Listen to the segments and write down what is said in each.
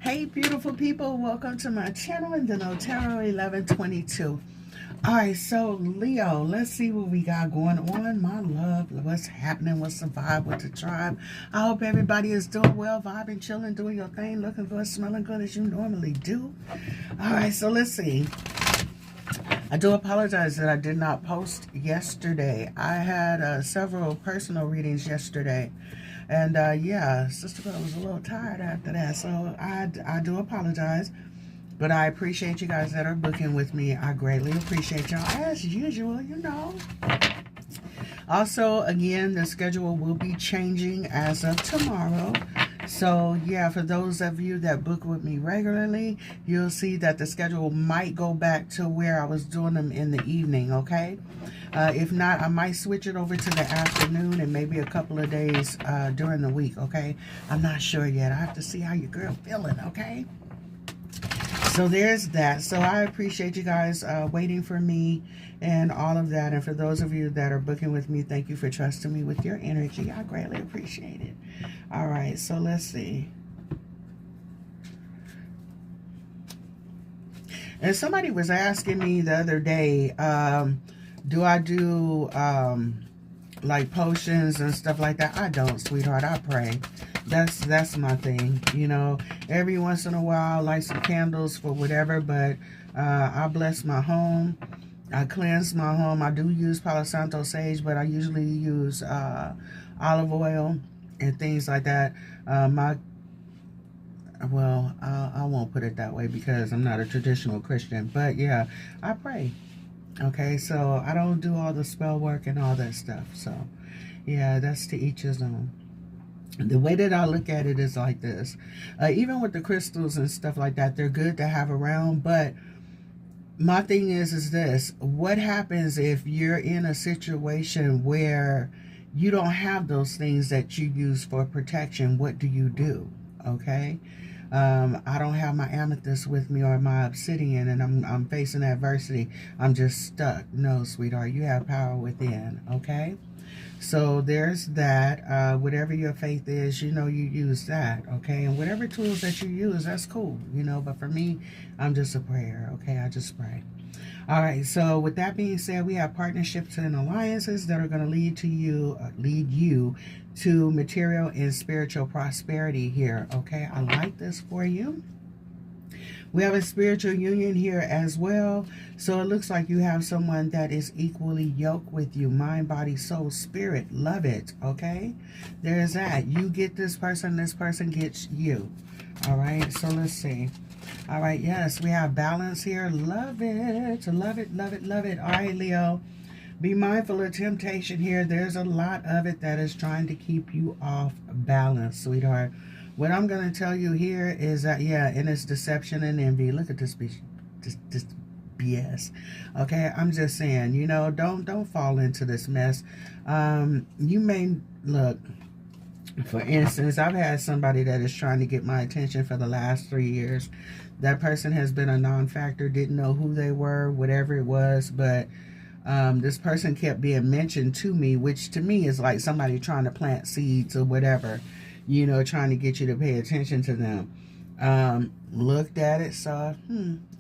Hey beautiful people, welcome to my channel in the CASHAPP 1122. Alright, so Leo, let's see what we got going on. My love, what's happening, what's the vibe with the tribe. I hope everybody is doing well, vibing, chilling, doing your thing, looking good, smelling good as you normally do. Alright, so let's see. I do apologize that I did not post yesterday. I had several personal readings yesterday. And yeah, Sister Girl was a little tired after that. So I do apologize. But I appreciate you guys that are booking with me. I greatly appreciate y'all as usual, you know. Also, again, the schedule will be changing as of tomorrow. So, yeah, for those of you that book with me regularly, you'll see that the schedule might go back to where I was doing them in the evening, okay? If not, I might switch it over to the afternoon and maybe a couple of days during the week, okay? I'm not sure yet. I have to see how your girl feeling, okay? So there's that. So I appreciate you guys waiting for me and all of that. And for those of you that are booking with me, thank you for trusting me with your energy. I greatly appreciate it. All right, so let's see. And somebody was asking me the other day, do I do like potions and stuff like that? I don't, sweetheart. I pray. That's my thing, you know. Every once in a while, light some candles for whatever, but I bless my home. I cleanse my home. I do use Palo Santo sage, but I usually use olive oil and things like that. I won't put it that way because I'm not a traditional Christian, but yeah, I pray. Okay, so I don't do all the spell work and all that stuff. So yeah, that's to each his own. The way that I look at it is like this. Even with the crystals and stuff like that, they're good to have around. But my thing is this. What happens if you're in a situation where you don't have those things that you use for protection? What do you do? Okay? I don't have my amethyst with me or my obsidian and I'm facing adversity. I'm just stuck. No, sweetheart, you have power within. Okay? So there's that. Whatever your faith is, you know, you use that, okay? And whatever tools that you use, that's cool, you know. But for me, I'm just a prayer, okay? I just pray. All right, so with that being said, we have partnerships and alliances that are going to lead you to material and spiritual prosperity here, okay? I like this for you. We have a spiritual union here as well. So it looks like you have someone that is equally yoked with you. Mind, body, soul, spirit. Love it. Okay? There's that. You get this person gets you. All right? So let's see. All right. Yes, we have balance here. Love it. Love it, love it, love it. All right, Leo. Be mindful of temptation here. There's a lot of it that is trying to keep you off balance, sweetheart. What I'm going to tell you here is that, yeah, and it's deception and envy. Look at this BS. Okay, I'm just saying, you know, don't fall into this mess. You may, look, for instance, I've had somebody that is trying to get my attention for the last 3 years. That person has been a non-factor, didn't know who they were, whatever it was, but this person kept being mentioned to me, which to me is like somebody trying to plant seeds or whatever, you know, trying to get you to pay attention to them. Looked at it, saw,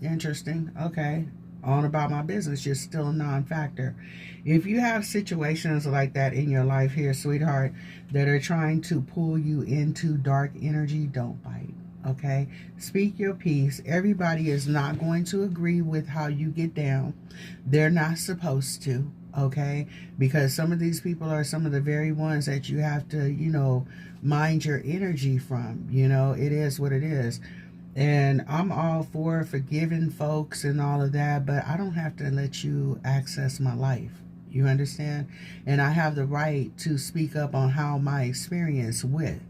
interesting, okay, on about my business, you're still a non-factor. If you have situations like that in your life here, sweetheart, that are trying to pull you into dark energy, don't bite. Okay, speak your piece. Everybody is not going to agree with how you get down. They're not supposed to, okay? Because some of these people are some of the very ones that you have to, you know, mind your energy from. You know, it is what it is. And I'm all for forgiving folks and all of that, but I don't have to let you access my life. You understand? And I have the right to speak up on how my experience went.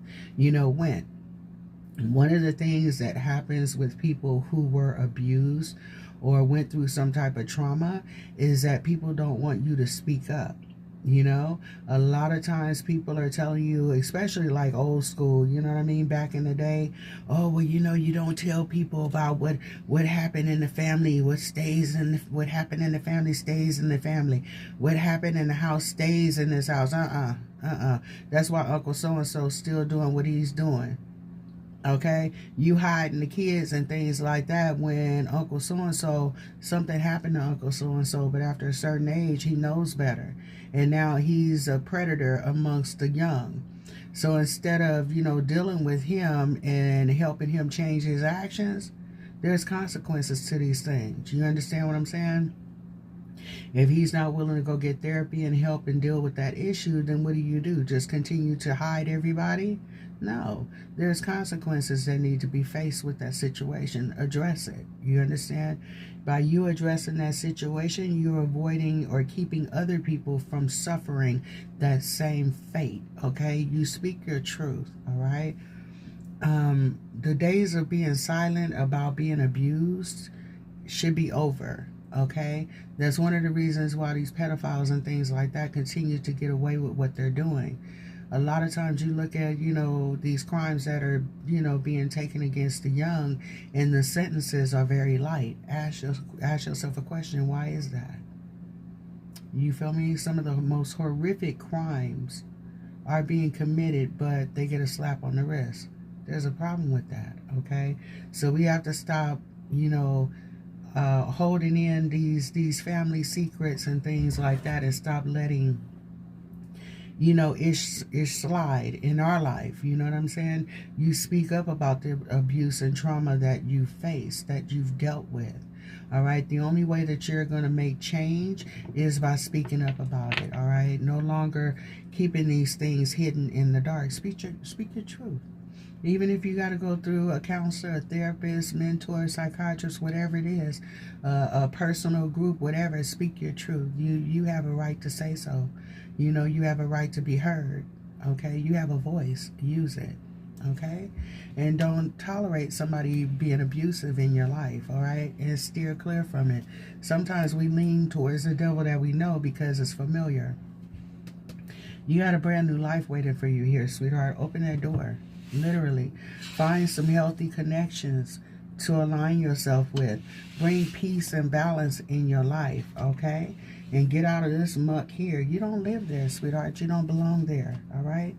One of the things that happens with people who were abused or went through some type of trauma is that people don't want you to speak up. You know, a lot of times people are telling you, especially like old school, you know what I mean, back in the day, oh, well, you know, you don't tell people about what happened in the family, what happened in the family stays in the family, what happened in the house stays in this house. That's why Uncle so-and-so still doing what he's doing. Okay, you hiding the kids and things like that when Uncle so-and-so, something happened to Uncle so-and-so, but after a certain age, he knows better. And now he's a predator amongst the young. So instead of, dealing with him and helping him change his actions, there's consequences to these things. You understand what I'm saying? If he's not willing to go get therapy and help and deal with that issue, then what do? Just continue to hide everybody? No. There's consequences that need to be faced with that situation. Address it. You understand? By you addressing that situation, you're avoiding or keeping other people from suffering that same fate. Okay? You speak your truth. All right? The days of being silent about being abused should be over. Okay, that's one of the reasons why these pedophiles and things like that continue to get away with what they're doing. A lot of times you look at, these crimes that are, being taken against the young, and the sentences are very light. Ask yourself a question, why is that? You feel me? Some of the most horrific crimes are being committed, but they get a slap on the wrist. There's a problem with that, okay? So we have to stop, holding in these family secrets and things like that, and stop letting it slide in our life. You know what I'm saying? You speak up about the abuse and trauma that you face, that you've dealt with. All right, the only way that you're going to make change is by speaking up about it. All right, no longer keeping these things hidden in the dark. Speak your truth. Even if you got to go through a counselor, a therapist, mentor, psychiatrist, whatever it is, a personal group, whatever, speak your truth. You have a right to say so. You have a right to be heard. Okay? You have a voice. Use it. Okay? And don't tolerate somebody being abusive in your life. All right? And steer clear from it. Sometimes we lean towards the devil that we know because it's familiar. You got a brand new life waiting for you here, sweetheart. Open that door. Literally. Find some healthy connections to align yourself with. Bring peace and balance in your life, okay? And get out of this muck here. You don't live there, sweetheart. You don't belong there, all right?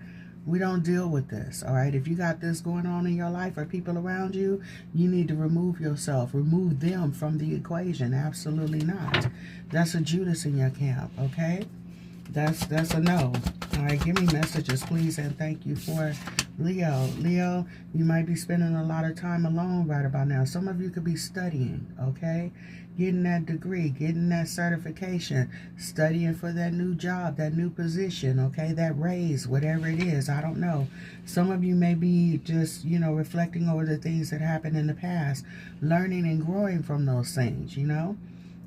We don't deal with this, all right? If you got this going on in your life or people around you, you need to remove yourself. Remove them from the equation. Absolutely not. That's a Judas in your camp, okay? That's a no. All right, give me messages, please, and thank you for Leo. Leo, you might be spending a lot of time alone right about now. Some of you could be studying, okay? Getting that degree, getting that certification, studying for that new job, that new position, okay? That raise, whatever it is, I don't know. Some of you may be just, reflecting over the things that happened in the past, learning and growing from those things,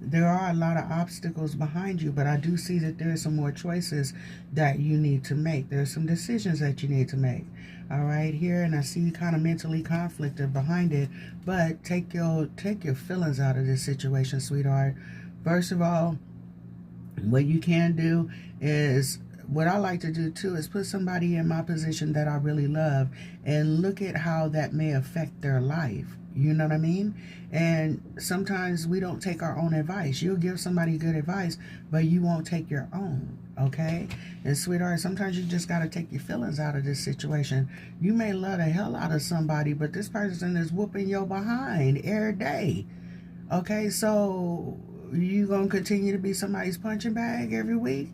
There are a lot of obstacles behind you, but I do see that there are some more choices that you need to make. There are some decisions that you need to make. All right, here, and I see you kind of mentally conflicted behind it, but take your feelings out of this situation, sweetheart. First of all, what you can do is, what I like to do too, is put somebody in my position that I really love and look at how that may affect their life. You know what I mean? And sometimes we don't take our own advice. You'll give somebody good advice, but you won't take your own, okay? And sweetheart, sometimes you just got to take your feelings out of this situation. You may love the hell out of somebody, but this person is whooping your behind every day. Okay, so you going to continue to be somebody's punching bag every week?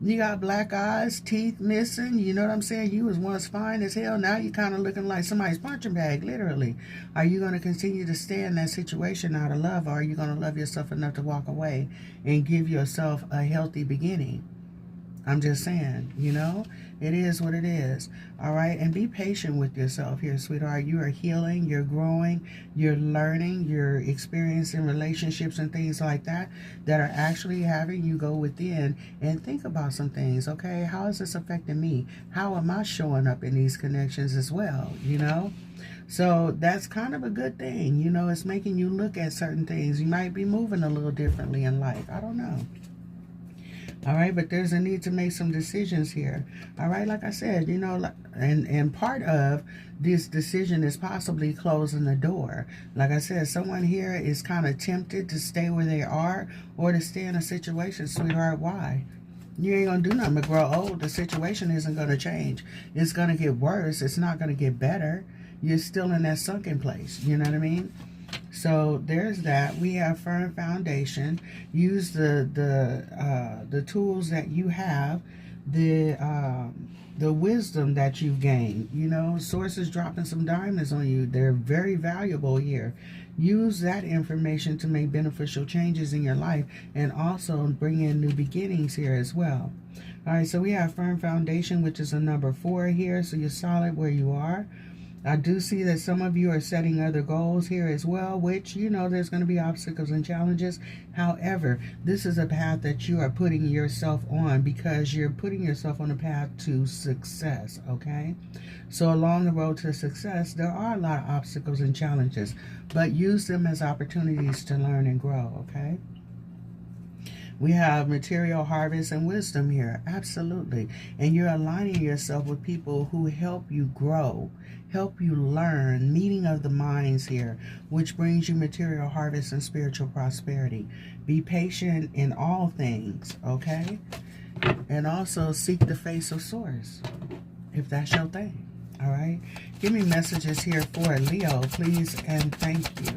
You got black eyes, teeth missing, you know what I'm saying? You was once fine as hell. Now you kind of looking like somebody's punching bag, literally. Are you going to continue to stay in that situation out of love, or are you going to love yourself enough to walk away and give yourself a healthy beginning? I'm just saying, it is what it is. All right, and be patient with yourself here, sweetheart. You are healing, you're growing, you're learning, you're experiencing relationships and things like that are actually having you go within and think about some things, okay? How is this affecting me? How am I showing up in these connections as well, So that's kind of a good thing, it's making you look at certain things. You might be moving a little differently in life. I don't know. All right, but there's a need to make some decisions here. All right, like I said, and part of this decision is possibly closing the door. Like I said, someone here is kind of tempted to stay where they are or to stay in a situation, sweetheart. Why? You ain't going to do nothing but grow old. The situation isn't going to change. It's going to get worse. It's not going to get better. you're still in that sunken place. You know what I mean? So there's that. We have firm foundation. Use the tools that you have, the wisdom that you've gained. You know, Source is dropping some diamonds on you. They're very valuable here. Use that information to make beneficial changes in your life, and also bring in new beginnings here as well. All right, so we have firm foundation, which is a number 4 here. So you're solid where you are. I do see that some of you are setting other goals here as well, which, you know, there's going to be obstacles and challenges. However, this is a path that you are putting yourself on, because you're putting yourself on a path to success, okay? So along the road to success, there are a lot of obstacles and challenges, but use them as opportunities to learn and grow, okay? We have material harvest and wisdom here. Absolutely. And you're aligning yourself with people who help you grow, help you learn, meeting of the minds here, which brings you material harvest and spiritual prosperity. Be patient in all things, okay? And also seek the face of Source, if that's your thing, all right? Give me messages here for Leo, please, and thank you.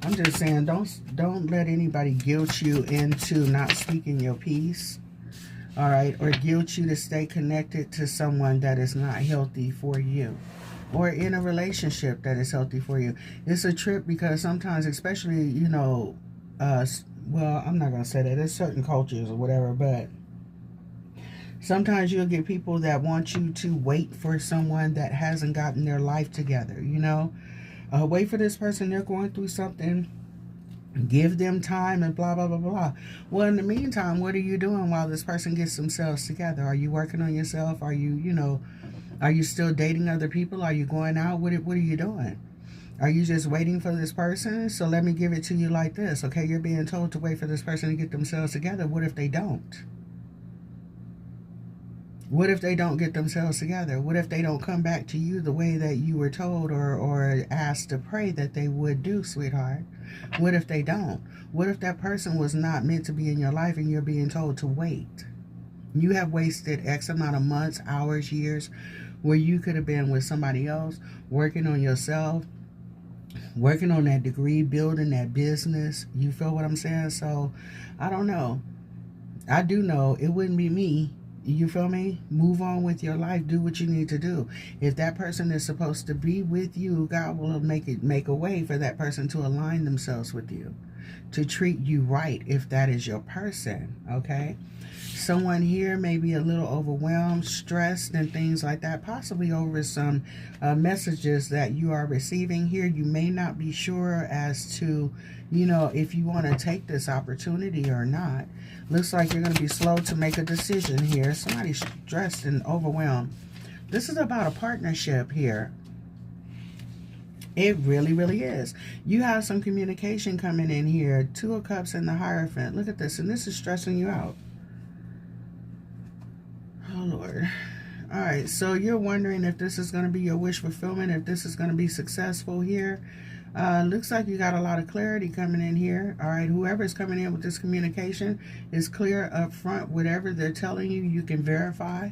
I'm just saying, don't let anybody guilt you into not speaking your piece, all right, or guilt you to stay connected to someone that is not healthy for you, or in a relationship that is healthy for you. It's a trip, because sometimes, especially, you know, well, I'm not going to say that. There's certain cultures or whatever, but sometimes you'll get people that want you to wait for someone that hasn't gotten their life together, you know. Wait for this person, they're going through something, give them time and blah, blah, blah, blah. Well, in the meantime, what are you doing while this person gets themselves together? Are you working on yourself? Are you, you know, are you still dating other people? Are you going out? What are you doing? Are you just waiting for this person? So let me give it to you like this, okay? You're being told to wait for this person to get themselves together. What if they don't? What if they don't get themselves together? What if they don't come back to you the way that you were told or asked to pray that they would do, sweetheart? What if they don't? What if that person was not meant to be in your life and you're being told to wait? You have wasted X amount of months, hours, years, where you could have been with somebody else, working on yourself, working on that degree, building that business. You feel what I'm saying? So, I don't know. I do know it wouldn't be me. You feel me? Move on with your life. Do what you need to do. If that person is supposed to be with you, God will make a way for that person to align themselves with you, to treat you right if that is your person, okay? Someone here may be a little overwhelmed, stressed, and things like that, possibly over some messages that you are receiving here. You may not be sure as to, you know, if you want to take this opportunity or not. Looks like you're going to be slow to make a decision here. Somebody's stressed and overwhelmed. This is about a partnership here. It really, really is. You have some communication coming in here. 2 of Cups and the Hierophant. Look at this. And this is stressing you out. Oh, Lord. All right. So you're wondering if this is going to be your wish fulfillment, if this is going to be successful here. Looks like you got a lot of clarity coming in here. All right, whoever's coming in with this communication is clear up front. Whatever they're telling you, you can verify.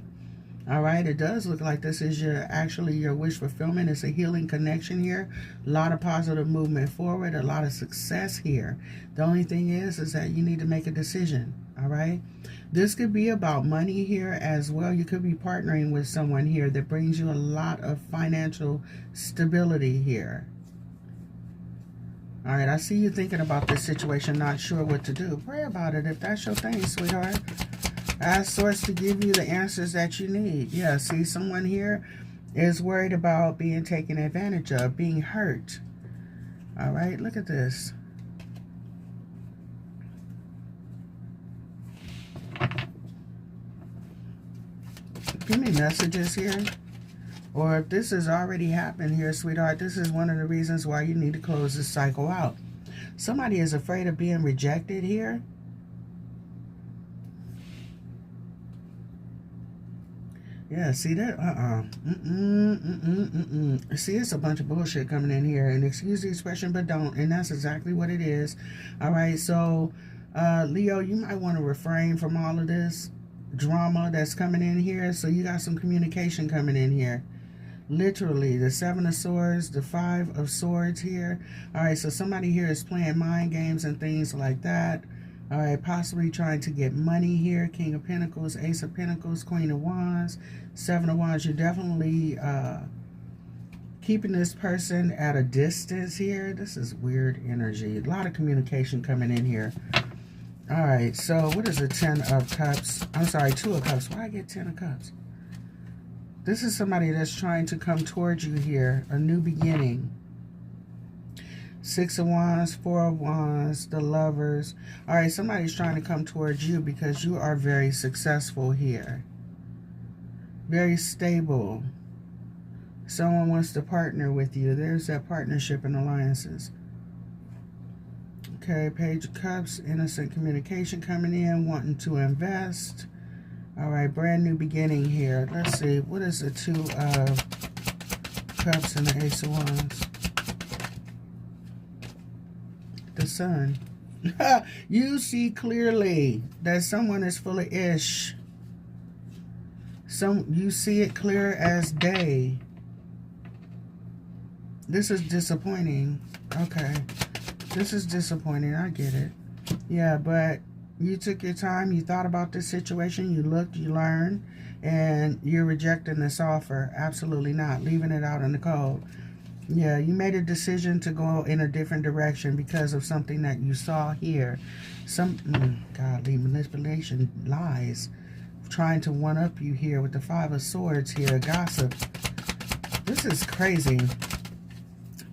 All right, it does look like this is actually your wish fulfillment. It's a healing connection here. A lot of positive movement forward, a lot of success here. The only thing is that you need to make a decision. All right, this could be about money here as well. You could be partnering with someone here that brings you a lot of financial stability here. All right, I see you thinking about this situation, not sure what to do. Pray about it if that's your thing, sweetheart. Ask Source to give you the answers that you need. Yeah, see, someone here is worried about being taken advantage of, being hurt. All right, look at this. Give me messages here. Or if this has already happened here, sweetheart, this is one of the reasons why you need to close this cycle out. Somebody is afraid of being rejected here. Yeah, see that? See, it's a bunch of bullshit coming in here. And excuse the expression, but don't. And that's exactly what it is. All right, so, Leo, you might want to refrain from all of this. drama that's coming in here. So you got some communication coming in here. Literally, the 7 of Swords, the 5 of Swords here. All right, so somebody here is playing mind games and things like that. All right, possibly trying to get money here. King of Pentacles, Ace of Pentacles, Queen of Wands, 7 of Wands. You're definitely keeping this person at a distance here. This is weird energy. A lot of communication coming in here. All right, so what is the 10 of Cups? I'm sorry, 2 of Cups. Why I get 10 of Cups? This is somebody that's trying to come towards you here. A new beginning. 6 of Wands, 4 of Wands, the Lovers. All right, somebody's trying to come towards you because you are very successful here. Very stable. Someone wants to partner with you. There's that partnership and alliances. Okay, Page of Cups, innocent communication coming in, wanting to invest. All right, brand new beginning here. Let's see, what is the 2 of Cups and the Ace of Wands? The Sun. You see clearly that someone is full of ish. You see it clear as day. This is disappointing. Okay. This is disappointing. I get it. Yeah, but you took your time. You thought about this situation. You looked, you learned, and you're rejecting this offer. Absolutely not. Leaving it out in the cold. Yeah, you made a decision to go in a different direction because of something that you saw here. Godly manipulation, lies. Trying to one-up you here with the 5 of Swords here. Gossip. This is crazy.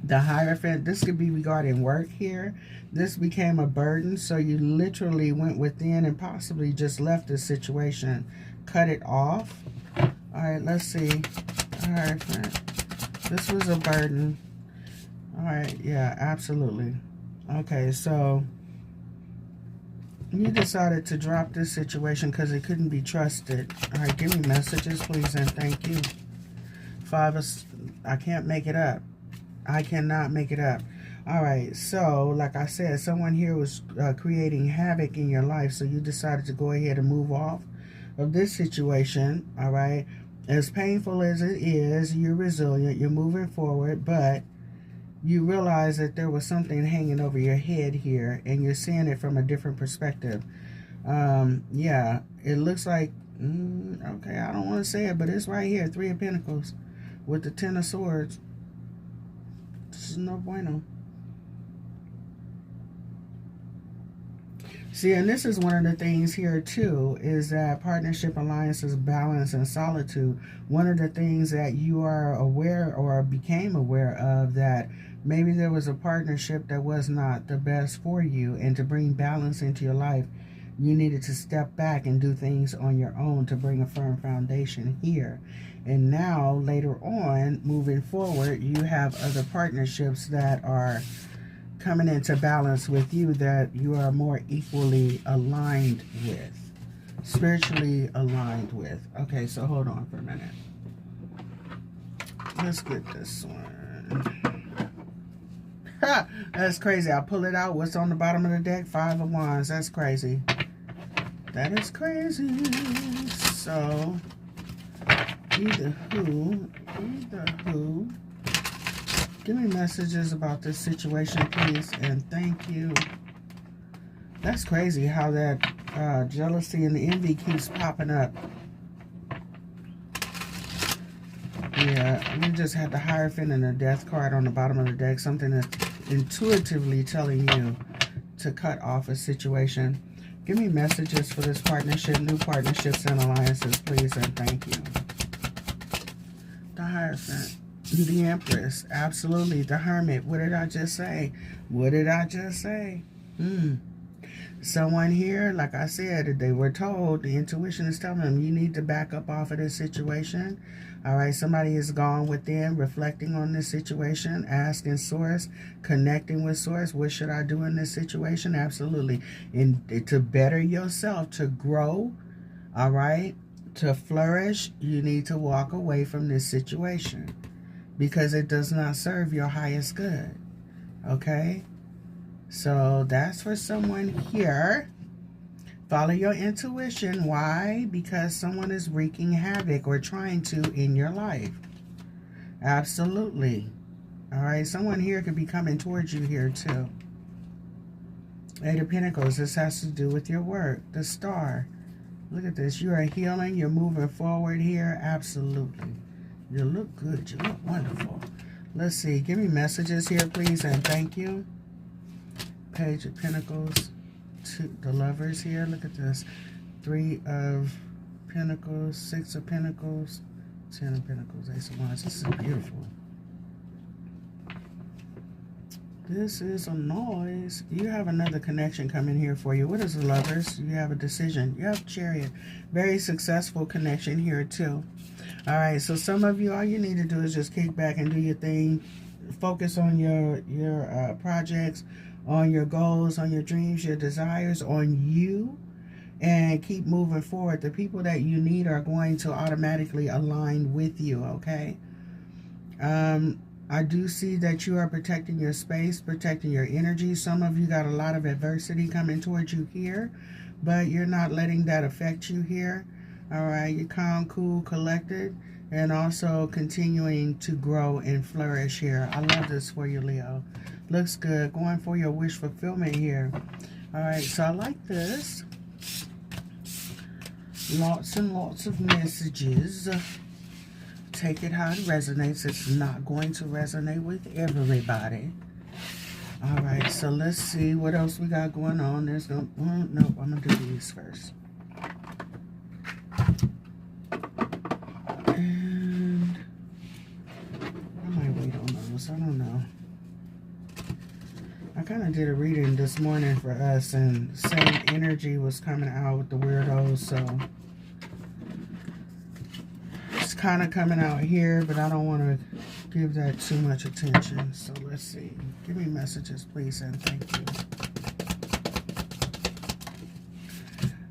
The Hierophant, this could be regarding work here. This became a burden, so you literally went within and possibly just left this situation. Cut it off. All right, let's see. Hierophant. This was a burden. All right, yeah, absolutely. Okay, so you decided to drop this situation because it couldn't be trusted. All right, give me messages, please, and thank you. 5 of... I can't make it up. I cannot make it up. All right, so like I said, someone here was creating havoc in your life, so you decided to go ahead and move off of this situation. All right, as painful as it is, you're resilient, you're moving forward, but you realize that there was something hanging over your head here, and you're seeing it from a different perspective. Yeah, it looks like, okay, I don't want to say it, but it's right here, 3 of Pentacles with the 10 of Swords. This is no bueno. See, and this is one of the things here too, is that partnership, alliances, balance, and solitude. One of the things that you are aware or became aware of, that maybe there was a partnership that was not the best for you, and to bring balance into your life, you needed to step back and do things on your own to bring a firm foundation here. And now, later on, moving forward, you have other partnerships that are coming into balance with you, that you are more equally aligned with, spiritually aligned with. Okay, so hold on for a minute. Let's get this one. Ha! That's crazy. I'll pull it out. What's on the bottom of the deck? 5 of Wands. That's crazy. That is crazy. So, either who, give me messages about this situation, please, and thank you. That's crazy how that jealousy and envy keeps popping up. Yeah, we just had the Hierophant and the Death card on the bottom of the deck. Something that's intuitively telling you to cut off a situation. Give me messages for this partnership, new partnerships and alliances, please, and thank you. The Hierophant. The Empress. Absolutely. The Hermit. What did I just say? What did I just say? Someone here, like I said, they were told, the intuition is telling them, you need to back up off of this situation. All right, somebody is gone within, reflecting on this situation, asking Source, connecting with Source. What should I do in this situation? Absolutely. And to better yourself, to grow, all right, to flourish, you need to walk away from this situation because it does not serve your highest good. Okay? So that's for someone here. Follow your intuition. Why? Because someone is wreaking havoc or trying to in your life. Absolutely. All right, someone here could be coming towards you here too. Eight of Pentacles, this has to do with your work. The Star. Look at this. You are healing. You're moving forward here. Absolutely. You look good. You look wonderful. Let's see. Give me messages here, please, and thank you. Page of Pentacles. The Lovers here. Look at this. 3 of Pentacles. 6 of Pentacles. 10 of Pentacles. Ace of Wands. This is beautiful. This is a noise. You have another connection coming here for you. What is the Lovers? You have a decision. You have Chariot. Very successful connection here too. All right, so some of you, all you need to do is just kick back and do your thing. Focus on your projects, on your goals, on your dreams, your desires, on you, and keep moving forward. The people that you need are going to automatically align with you, okay? I do see that you are protecting your space, protecting your energy. Some of you got a lot of adversity coming towards you here, but you're not letting that affect you here. All right, you're calm, cool, collected, and also continuing to grow and flourish here. I love this for you, Leo. Looks good. Going for your wish fulfillment here. All right, so I like this. Lots and lots of messages. Take it how it resonates. It's not going to resonate with everybody. All right, so let's see what else we got going on. There's no, nope, I'm gonna do these first. And I might wait on those. I don't know. I kind of did a reading this morning for us, and same energy was coming out with the weirdos, so kind of coming out here, but I don't want to give that too much attention. So let's see. Give me messages, please, and thank you.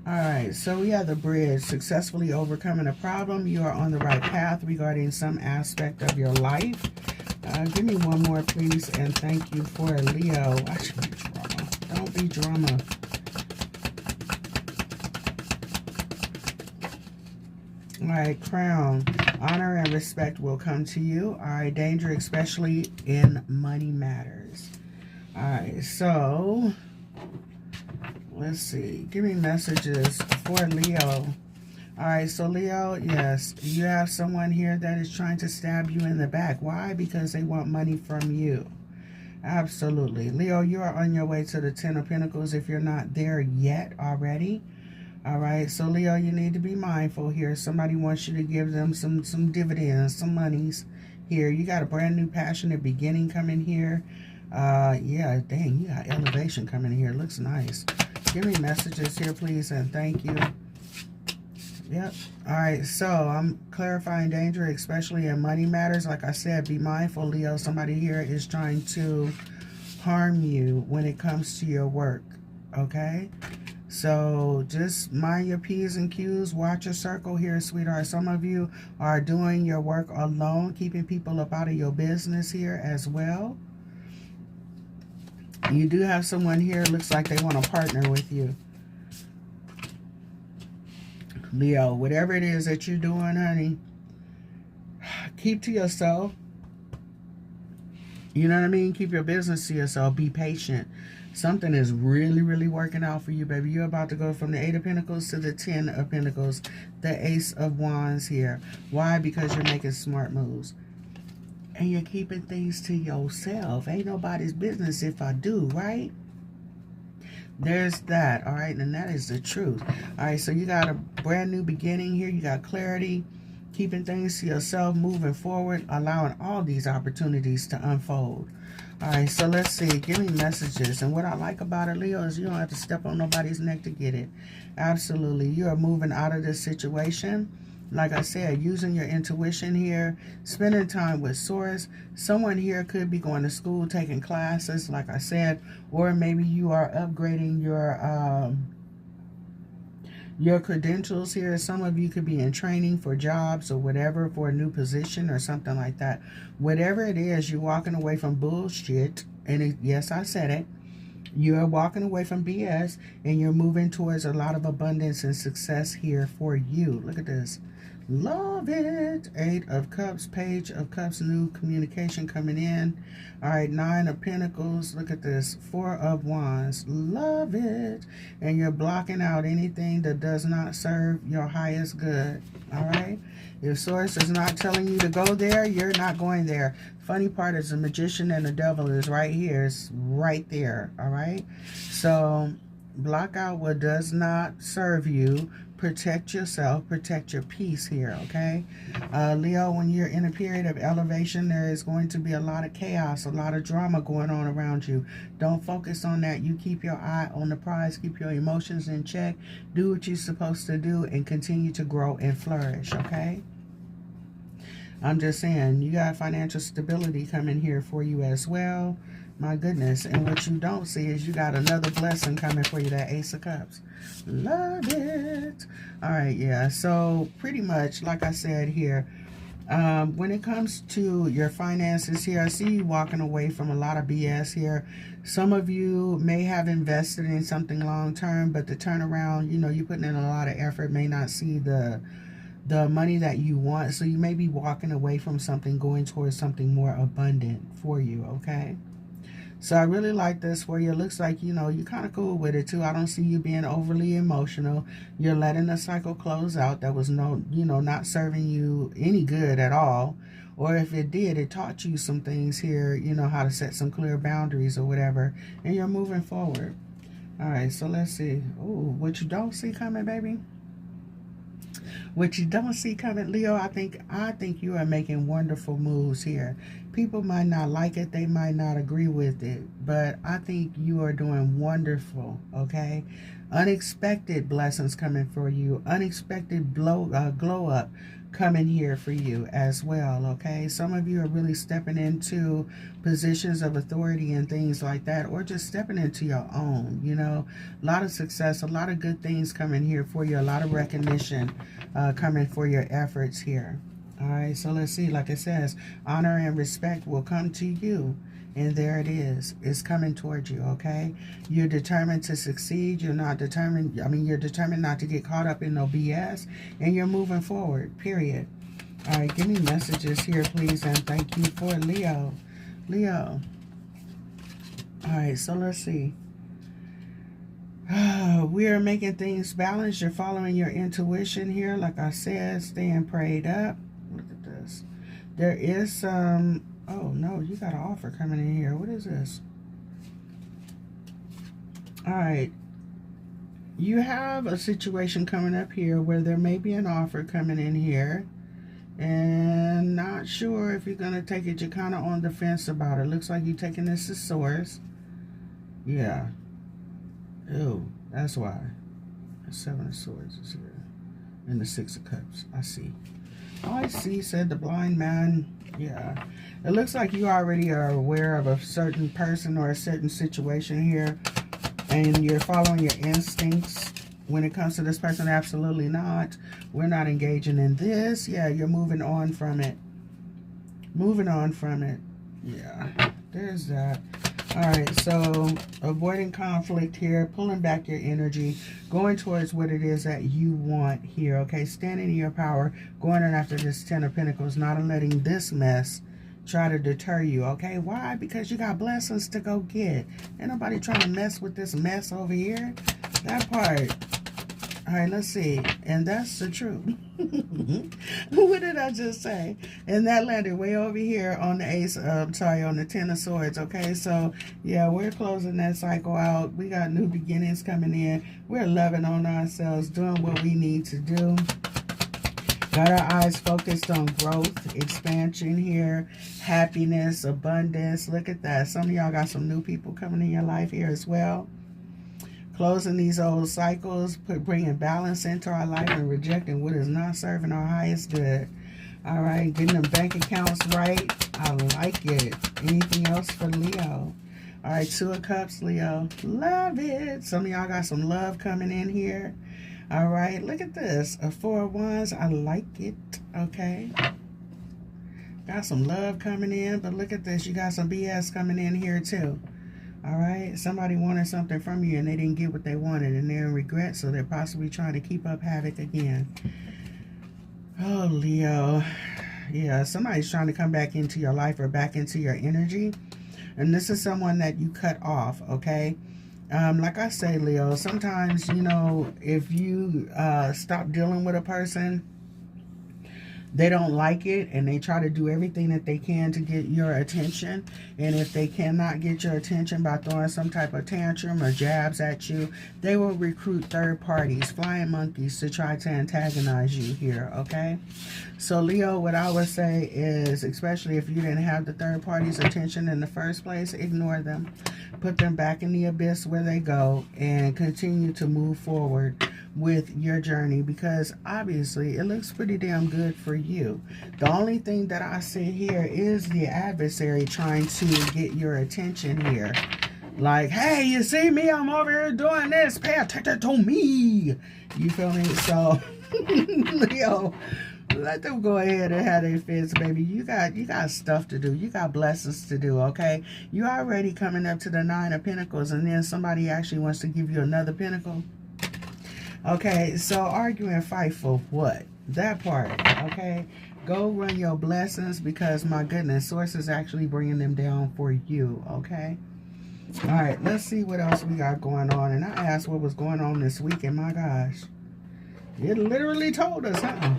All right, so we have the Bridge. Successfully overcoming a problem. You are on the right path regarding some aspect of your life. Give me one more, please, and thank you for Leo. Watch me drama. Don't be drama. All right, Crown. Honor and respect will come to you. All right, danger, especially in money matters. All right, so let's see. Give me messages for Leo. All right, so Leo, yes, you have someone here that is trying to stab you in the back. Why? Because they want money from you. Absolutely. Leo, you are on your way to the 10 of Pentacles if you're not there yet already. All right, so Leo, you need to be mindful here. Somebody wants you to give them some dividends, some monies here. You got a brand new passionate beginning coming here. Yeah, dang, you got elevation coming here. Looks nice. Give me messages here, please, and thank you. Yep. All right, so I'm clarifying danger, especially in money matters. Like I said, be mindful, Leo. Somebody here is trying to harm you when it comes to your work, okay? So just mind your P's and Q's. Watch your circle here, sweetheart. Some of you are doing your work alone, keeping people up out of your business here as well. You do have someone here, looks like they want to partner with you. Leo, whatever it is that you're doing, honey, keep to yourself. You know what I mean? Keep your business to yourself. Be patient. Something is really, really working out for you, baby. You're about to go from the 8 of Pentacles to the 10 of Pentacles, the Ace of Wands here. Why? Because you're making smart moves. And you're keeping things to yourself. Ain't nobody's business if I do, right? There's that, all right? And that is the truth. All right, so you got a brand new beginning here. You got clarity, keeping things to yourself, moving forward, allowing all these opportunities to unfold. All right, so let's see. Give me messages. And what I like about it, Leo, is you don't have to step on nobody's neck to get it. Absolutely. You are moving out of this situation. Like I said, using your intuition here, spending time with Source. Someone here could be going to school, taking classes, like I said, or maybe you are upgrading your credentials here. Some of you could be in training for jobs or whatever, for a new position or something like that. Whatever it is, you're walking away from bullshit. And yes, I said it. You're walking away from BS and you're moving towards a lot of abundance and success here for you. Look at this. Love it. 8 of Cups, Page of Cups, new communication coming in. All right, 9 of Pentacles. Look at this. 4 of Wands. Love it. And you're blocking out anything that does not serve your highest good. All right. If Source is not telling you to go there, you're not going there. Funny part is the Magician and the Devil is right here. It's right there. All right. So block out what does not serve you. Protect yourself, protect your peace here, okay? Leo, when you're in a period of elevation, there is going to be a lot of chaos, a lot of drama going on around you. Don't focus on that. You keep your eye on the prize, keep your emotions in check, do what you're supposed to do, and continue to grow and flourish, okay? I'm just saying, you got financial stability coming here for you as well. My goodness. And what you don't see is you got another blessing coming for you, that Ace of Cups. Love it. All right, yeah. So pretty much, like I said here, when it comes to your finances here, I see you walking away from a lot of BS here. Some of you may have invested in something long term, but the turnaround, you know, you're putting in a lot of effort, may not see the money that you want. So you may be walking away from something, going towards something more abundant for you, okay? So I really like this for you. It looks like, you know, you're kind of cool with it too. I don't see you being overly emotional. You're letting the cycle close out that was not serving you any good at all. Or if it did, it taught you some things here, you know, how to set some clear boundaries or whatever. And you're moving forward. All right, so let's see. Ooh, what you don't see coming, baby. What you don't see coming, Leo, I think you are making wonderful moves here. People might not like it, they might not agree with it, but I think you are doing wonderful, okay? Unexpected blessings coming for you, unexpected glow up coming here for you as well, okay? Some of you are really stepping into positions of authority and things like that, or just stepping into your own, you know? A lot of success, a lot of good things coming here for you, a lot of recognition coming for your efforts here. All right, so let's see. Like it says, honor and respect will come to you. And there it is. It's coming towards you, okay? You're determined to succeed. You're determined not to get caught up in no BS. And you're moving forward, period. All right, give me messages here, please. And thank you for Leo. Leo. All right, so let's see. We are making things balanced. You're following your intuition here. Like I said, staying prayed up. Look at this. There is some... Oh, no, you got an offer coming in here. What is this? All right. You have a situation coming up here where there may be an offer coming in here. And not sure if you're going to take it. You're kind of on the fence about it. Looks like you're taking this to source. Yeah. Oh, that's why. The 7 of Swords is here. And the 6 of Cups. I see. Oh, I see, said the blind man. Yeah. It looks like you already are aware of a certain person or a certain situation here. And you're following your instincts. When it comes to this person, absolutely not. We're not engaging in this. Yeah, you're moving on from it. Moving on from it. Yeah, there's that. All right, so avoiding conflict here, pulling back your energy, going towards what it is that you want here, okay? Standing in your power, going in after this 10 of Pentacles, not letting this mess try to deter you, okay? Why? Because you got blessings to go get. Ain't nobody trying to mess with this mess over here. That part. All right, let's see. And that's the truth. What did I just say? And that landed way over here on the on the 10 of Swords, okay? So, yeah, we're closing that cycle out. We got new beginnings coming in. We're loving on ourselves, doing what we need to do. Got our eyes focused on growth, expansion here, happiness, abundance. Look at that. Some of y'all got some new people coming in your life here as well. Closing these old cycles, bringing balance into our life and rejecting what is not serving our highest good. All right, getting them bank accounts right. I like it. Anything else for Leo? All right, 2 of Cups, Leo. Love it. Some of y'all got some love coming in here. All right, look at this. A 4 of Wands. I like it. Okay. Got some love coming in, but look at this. You got some BS coming in here too. All right, somebody wanted something from you and they didn't get what they wanted, and they're in regret, so they're possibly trying to keep up havoc again. Oh, Leo. Yeah, somebody's trying to come back into your life or back into your energy, and this is someone that you cut off, okay? Like I say, Leo, sometimes, you know, if you stop dealing with a person, they don't like it, and they try to do everything that they can to get your attention. And if they cannot get your attention by throwing some type of tantrum or jabs at you, they will recruit third parties, flying monkeys, to try to antagonize you here, okay? So, Leo, what I would say is, especially if you didn't have the third party's attention in the first place, ignore them. Put them back in the abyss where they go, and continue to move forward with your journey, because obviously it looks pretty damn good for you. The only thing that I see here is the adversary trying to get your attention here. Like, hey, you see me? I'm over here doing this. Pay attention to me. You feel me? So, Leo, let them go ahead and have their fits, baby. You got stuff to do. You got blessings to do, okay? You already coming up to the 9 of Pentacles, and then somebody actually wants to give you another pentacle. Okay, so argue and fight for what? That part, okay? Go run your blessings, because, my goodness, Source is actually bringing them down for you, okay? All right, let's see what else we got going on. And I asked what was going on this week, and my gosh, it literally told us, huh?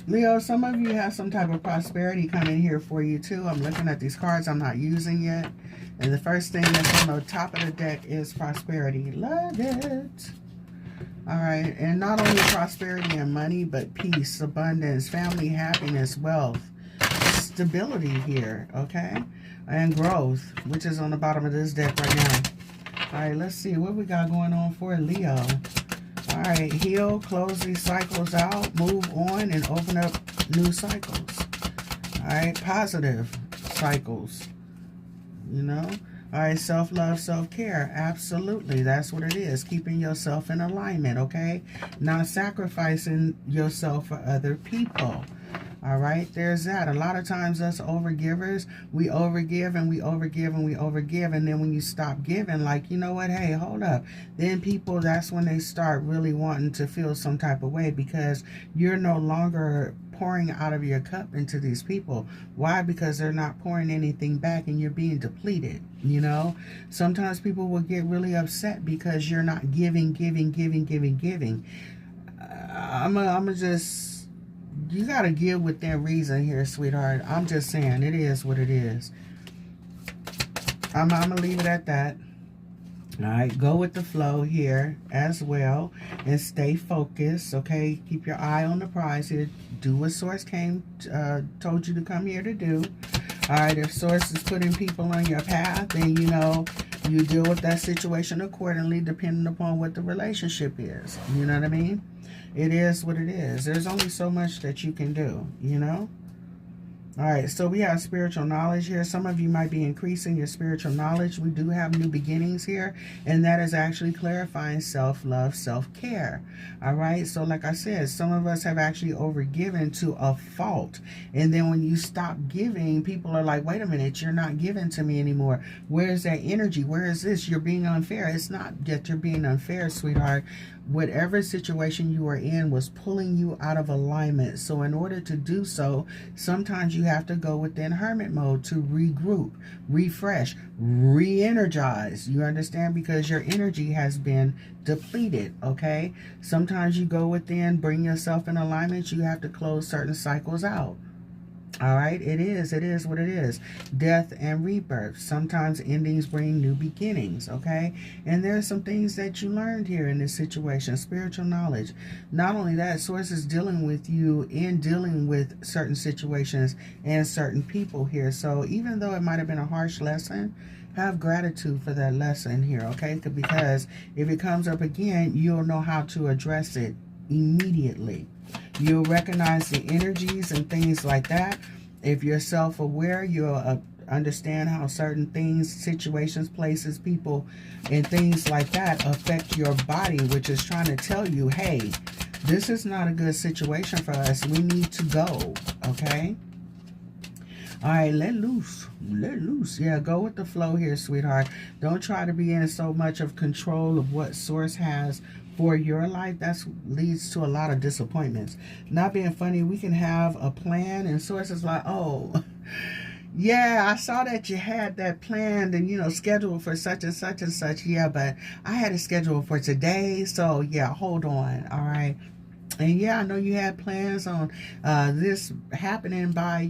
Leo, some of you have some type of prosperity coming here for you, too. I'm looking at these cards I'm not using yet. And the first thing that's on the top of the deck is prosperity. Love it. All right. And not only prosperity and money, but peace, abundance, family, happiness, wealth, stability here, okay? And growth, which is on the bottom of this deck right now. All right, let's see what we got going on for Leo. All right, heal, close these cycles out, move on, and open up new cycles. All right, positive cycles. You know, all right, self-love, self-care, absolutely, that's what it is. Keeping yourself in alignment, okay? Not sacrificing yourself for other people. All right, there's that. A lot of times us overgivers, we overgive and we overgive and we overgive, and then when you stop giving, like, you know what, hey, hold up, then people, that's when they start really wanting to feel some type of way, because you're no longer pouring out of your cup into these people. Why? Because they're not pouring anything back, and you're being depleted. You know, sometimes people will get really upset because you're not giving. I'm just, you got to give within reason here, sweetheart. I'm just saying, it is what it is. I'm going to leave it at that. All right, go with the flow here as well, and stay focused, okay? Keep your eye on the prize here. Do what Source told you to come here to do. All right, if Source is putting people on your path, then, you know, you deal with that situation accordingly, depending upon what the relationship is. You know what I mean? It is what it is. There's only so much that you can do, you know? All right, so we have spiritual knowledge here. Some of you might be increasing your spiritual knowledge. We do have new beginnings here, and that is actually clarifying self-love, self-care. All right, so like I said, some of us have actually overgiven to a fault. And then when you stop giving, people are like, wait a minute, you're not giving to me anymore. Where's that energy? Where is this? You're being unfair. It's not that you're being unfair, sweetheart. Whatever situation you were in was pulling you out of alignment. So in order to do so, sometimes you have to go within hermit mode to regroup, refresh, re-energize. You understand? Because your energy has been depleted, okay? Sometimes you go within, bring yourself in alignment. You have to close certain cycles out. All right, it is what it is. Death and rebirth. Sometimes endings bring new beginnings, okay? And there are some things that you learned here in this situation. Spiritual knowledge. Not only that, Source is dealing with you in dealing with certain situations and certain people here. So even though it might have been a harsh lesson, have gratitude for that lesson here, okay? Because if it comes up again, you'll know how to address it immediately. You'll recognize the energies and things like that. If you're self-aware, you'll understand how certain things, situations, places, people, and things like that affect your body, which is trying to tell you, hey, this is not a good situation for us. We need to go, okay? All right, let loose. Let loose. Yeah, go with the flow here, sweetheart. Don't try to be in so much of control of what source has for your life. That leads to a lot of disappointments. Not being funny, we can have a plan and source is like, oh, yeah, I saw that you had that planned and, scheduled for such and such and such. Yeah, but I had it scheduled for today. So, yeah, hold on. All right. And yeah, I know you had plans on this happening by,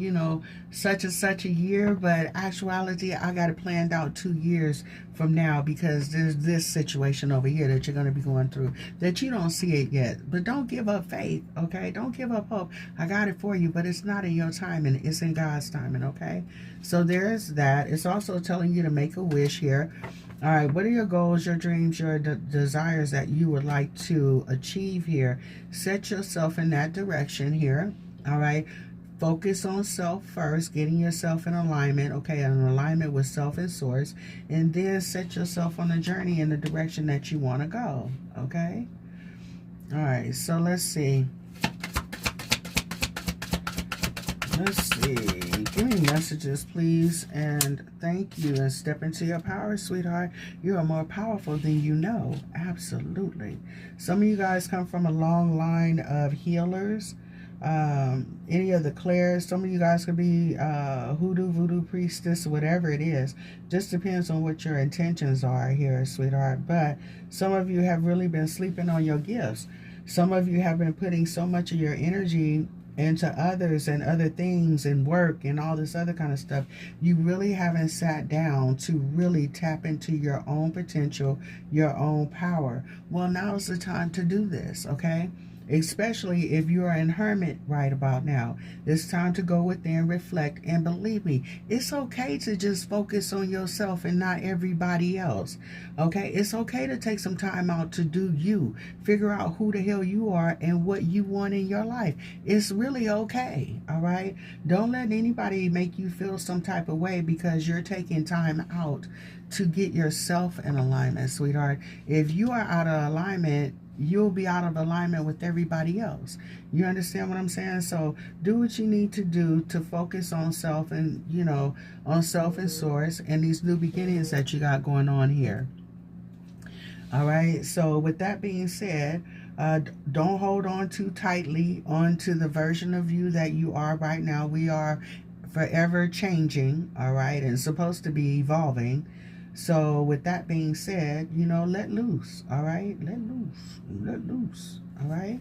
such and such a year, but actuality, I got it planned out 2 years from now because there's this situation over here that you're going to be going through that you don't see it yet. But don't give up faith, okay? Don't give up hope. I got it for you, but it's not in your timing. It's in God's timing, okay? So there's that. It's also telling you to make a wish here. All right, what are your goals, your dreams, your desires that you would like to achieve here? Set yourself in that direction here. All right, focus on self first, getting yourself in alignment, okay, in alignment with self and source, and then set yourself on a journey in the direction that you want to go, okay? All right, so let's see. Let's see. Give me messages, please, and thank you. And step into your power, sweetheart. You are more powerful than you know. Absolutely. Some of you guys come from a long line of healers. Any of the clairs. Some of you guys could be hoodoo, voodoo, priestess, whatever it is. Just depends on what your intentions are here, sweetheart. But some of you have really been sleeping on your gifts. Some of you have been putting so much of your energy into others and other things and work and all this other kind of stuff. You really haven't sat down to really tap into your own potential, your own power. Well, now's the time to do this, okay? Especially if you are in hermit right about now. It's time to go within, reflect, and believe me, it's okay to just focus on yourself and not everybody else. Okay? It's okay to take some time out to do you. Figure out who the hell you are and what you want in your life. It's really okay. All right? Don't let anybody make you feel some type of way because you're taking time out to get yourself in alignment, sweetheart. If you are out of alignment, you'll be out of alignment with everybody else. You understand what I'm saying? So do what you need to do to focus on self and, on self and source and these new beginnings that you got going on here. All right. So with that being said, don't hold on too tightly onto the version of you that you are right now. We are forever changing. All right. And supposed to be evolving. So with that being said, let loose, all right? Let loose, all right?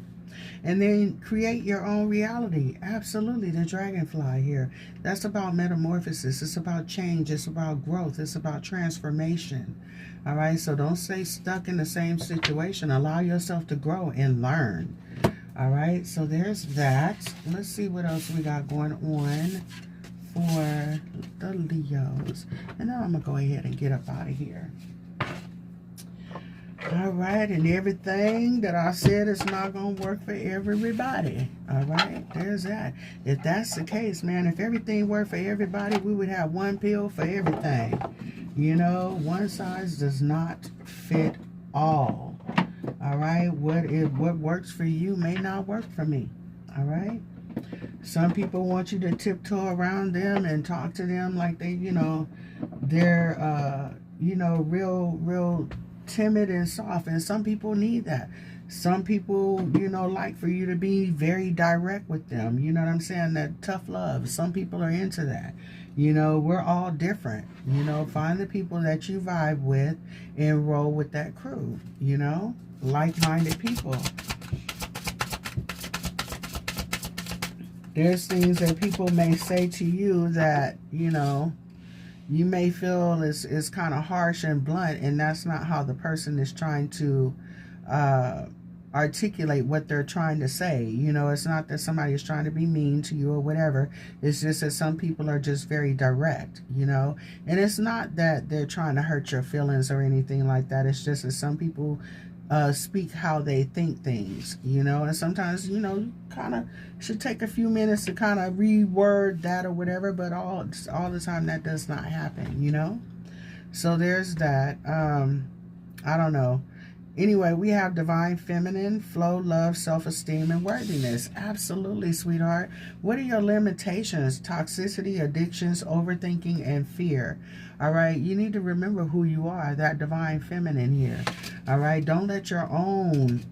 And then create your own reality. Absolutely, the dragonfly here. That's about metamorphosis. It's about change. It's about growth. It's about transformation, all right? So don't stay stuck in the same situation. Allow yourself to grow and learn, all right? So there's that. Let's see what else we got going on for the Leos. And now I'm going to go ahead and get up out of here. All right. And everything that I said is not going to work for everybody. All right. There's that. If that's the case, man, if everything worked for everybody, we would have one pill for everything. One size does not fit all. All right. What works for you may not work for me. All right. Some people want you to tiptoe around them and talk to them like they, they're, real timid and soft. And some people need that. Some people, like for you to be very direct with them. You know what I'm saying? That tough love. Some people are into that. We're all different. Find the people that you vibe with and roll with that crew. Like-minded people. There's things that people may say to you that, you may feel is kind of harsh and blunt, and that's not how the person is trying to articulate what they're trying to say. It's not that somebody is trying to be mean to you or whatever. It's just that some people are just very direct, and it's not that they're trying to hurt your feelings or anything like that. It's just that some people speak how they think things, and sometimes, kind of should take a few minutes to kind of reword that or whatever, but all the time that does not happen, So there's that. I don't know. Anyway, we have divine feminine, flow, love, self-esteem, and worthiness. Absolutely, sweetheart. What are your limitations? Toxicity, addictions, overthinking, and fear. All right, you need to remember who you are, that divine feminine here. All right, don't let your own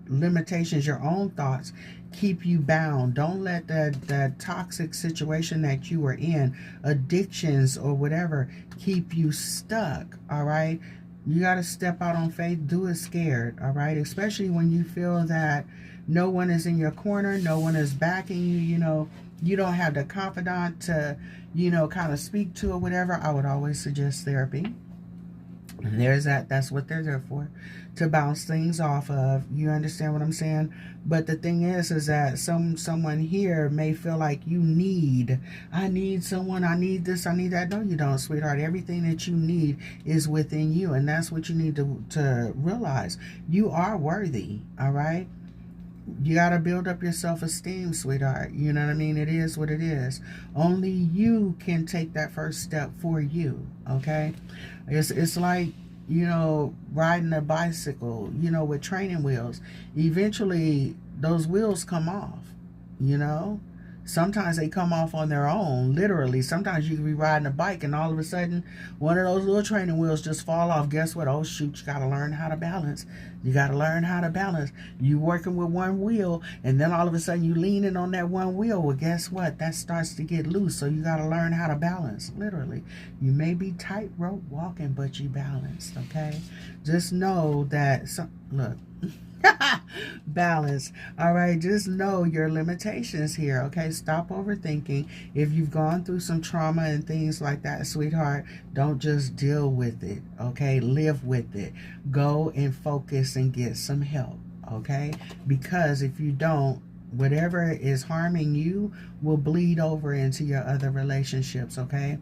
limitations, your own thoughts keep you bound. Don't let that toxic situation that you were in, addictions or whatever, keep you stuck. All right, you got to step out on faith. Do it scared. All right, especially when you feel that no one is in your corner, no one is backing you. You know, you don't have the confidant to, you know, kind of speak to or whatever. I would always suggest therapy. And there's that. That's what they're there for, to bounce things off of. You understand what I'm saying? But the thing is that someone here may feel like I need someone, I need this, I need that. No, you don't, sweetheart. Everything that you need is within you, and that's what you need to realize. You are worthy. All right. You got to build up your self-esteem, sweetheart. You know what I mean? It is what it is. Only you can take that first step for you, okay? It's like, you know, riding a bicycle, you know, with training wheels. Eventually, those wheels come off, you know? Sometimes they come off on their own, literally. Sometimes you can be riding a bike and all of a sudden one of those little training wheels just fall off. Guess what? Oh, shoot, you got to learn how to balance. You got to learn how to balance. You working with one wheel and then all of a sudden you leaning on that one wheel. Well, guess what? That starts to get loose. So you got to learn how to balance, literally. You may be tightrope walking, but you balanced, okay? Just know that, look. Balance. All right, just know your limitations here. Okay, stop overthinking. If you've gone through some trauma and things like that, sweetheart, don't just deal with it. Okay, live with it. Go and focus and get some help. Okay, because if you don't, whatever is harming you will bleed over into your other relationships, okay?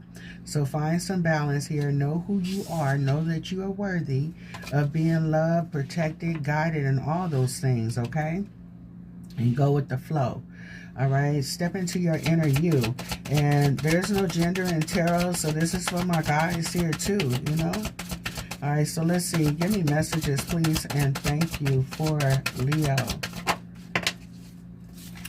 So find some balance here. Know who you are. Know that you are worthy of being loved, protected, guided, and all those things, okay? And go with the flow. All right, step into your inner you. And there's no gender in tarot, so this is for my guys here too, you know? All right, so let's see. Give me messages, please, and thank you for Leo.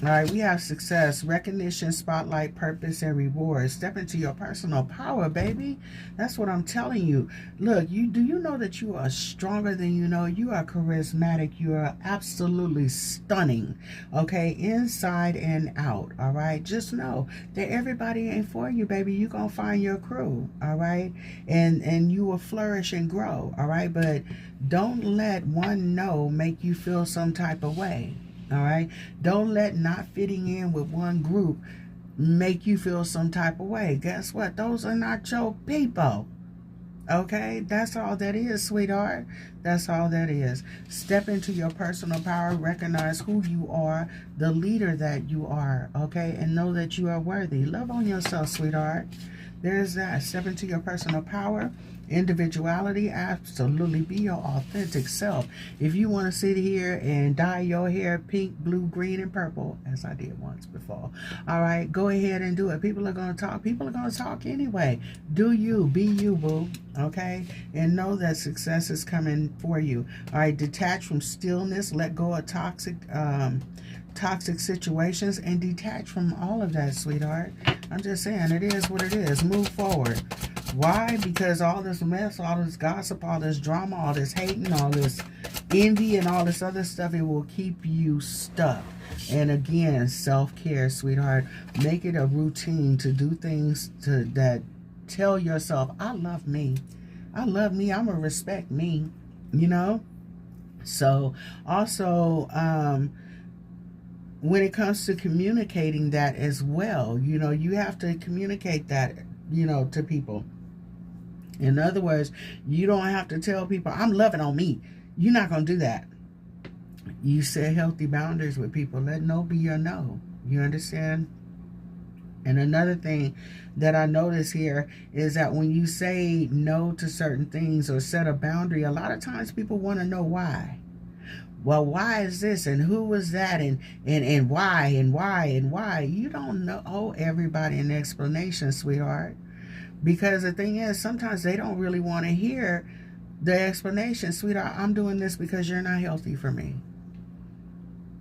All right, we have success, recognition, spotlight, purpose, and reward. Step into your personal power, baby. That's what I'm telling you. Look, do you know that you are stronger than you know? You are charismatic. You are absolutely stunning, okay, inside and out, all right? Just know that everybody ain't for you, baby. You're going to find your crew, all right? And you will flourish and grow, all right? But don't let one no make you feel some type of way. All right, don't let not fitting in with one group make you feel some type of way. Guess what? Those are not your people. Okay, that's all that is, sweetheart. That's all that is. Step into your personal power. Recognize who you are, the leader that you are. Okay, and know that you are worthy. Love on yourself, sweetheart. There's that. Step into your personal power. Individuality, absolutely be your authentic self. If you want to sit here and dye your hair pink, blue, green, and purple, as I did once before, all right, go ahead and do it. People are going to talk. People are going to talk anyway. Do you. Be you, boo. Okay? And know that success is coming for you. All right, detach from stillness. Let go of toxic situations and detach from all of that, sweetheart. I'm just saying, it is what it is. Move forward. Why? Because all this mess, all this gossip, all this drama, all this hating, all this envy, and all this other stuff, it will keep you stuck. And again, self-care, sweetheart. Make it a routine to do things that tell yourself, I love me. I love me. I'm going to respect me, you know? So, also, when it comes to communicating that as well, you know, you have to communicate that, you know, to people. In other words, you don't have to tell people, I'm loving on me. You're not going to do that. You set healthy boundaries with people. Let no be your no. You understand? And another thing that I notice here is that when you say no to certain things or set a boundary, a lot of times people want to know why. Well, why is this and who was that and why and why and why? You don't owe everybody an explanation, sweetheart. Because the thing is, sometimes they don't really want to hear The explanation, sweetheart, I'm doing this because you're not healthy for me.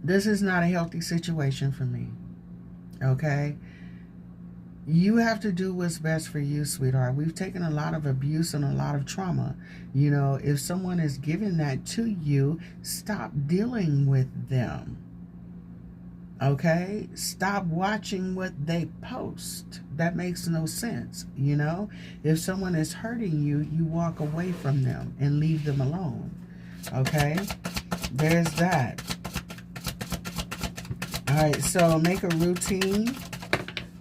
This is not a healthy situation for me. Okay? You have to do what's best for you, sweetheart. We've taken a lot of abuse and a lot of trauma. You know, if someone is giving that to you, stop dealing with them. Okay? Stop watching what they post. That makes no sense, you know? If someone is hurting you, you walk away from them and leave them alone. Okay? There's that. All right, so make a routine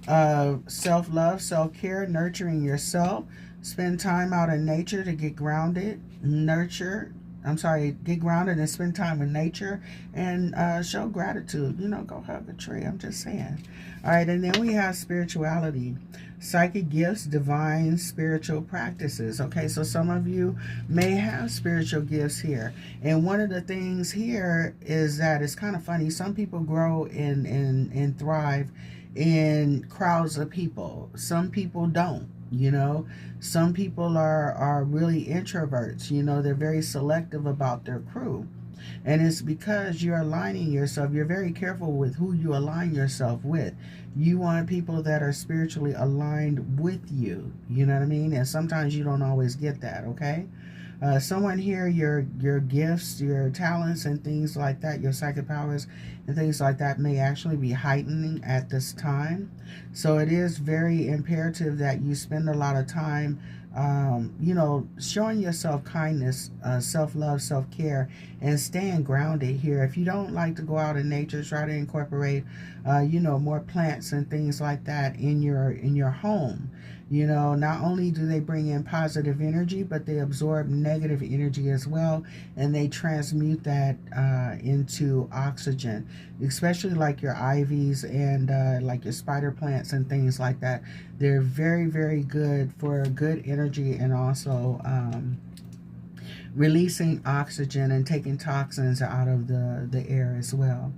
of self-love, self-care, nurturing yourself. Spend time out in nature to get grounded. Get grounded and spend time with nature and show gratitude. You know, go hug a tree. I'm just saying. All right, and then we have spirituality, psychic gifts, divine spiritual practices. Okay, so some of you may have spiritual gifts here. And one of the things here is that it's kind of funny. Some people grow and thrive in crowds of people. Some people don't. You know, some people are really introverts. You know, they're very selective about their crew. And it's because you're aligning yourself. You're very careful with who you align yourself with. You want people that are spiritually aligned with you. You know what I mean? And sometimes you don't always get that, okay? Someone here, your gifts, your talents and things like that, your psychic powers and things like that may actually be heightening at this time. So it is very imperative that you spend a lot of time you know, showing yourself kindness, self-love, self-care, and staying grounded here. If you don't like to go out in nature, try to incorporate, you know, more plants and things like that in your home. You know, not only do they bring in positive energy, but they absorb negative energy as well, and they transmute that into oxygen, especially like your ivies and like your spider plants and things like that. They're very, very good for good energy and also releasing oxygen and taking toxins out of the air as well.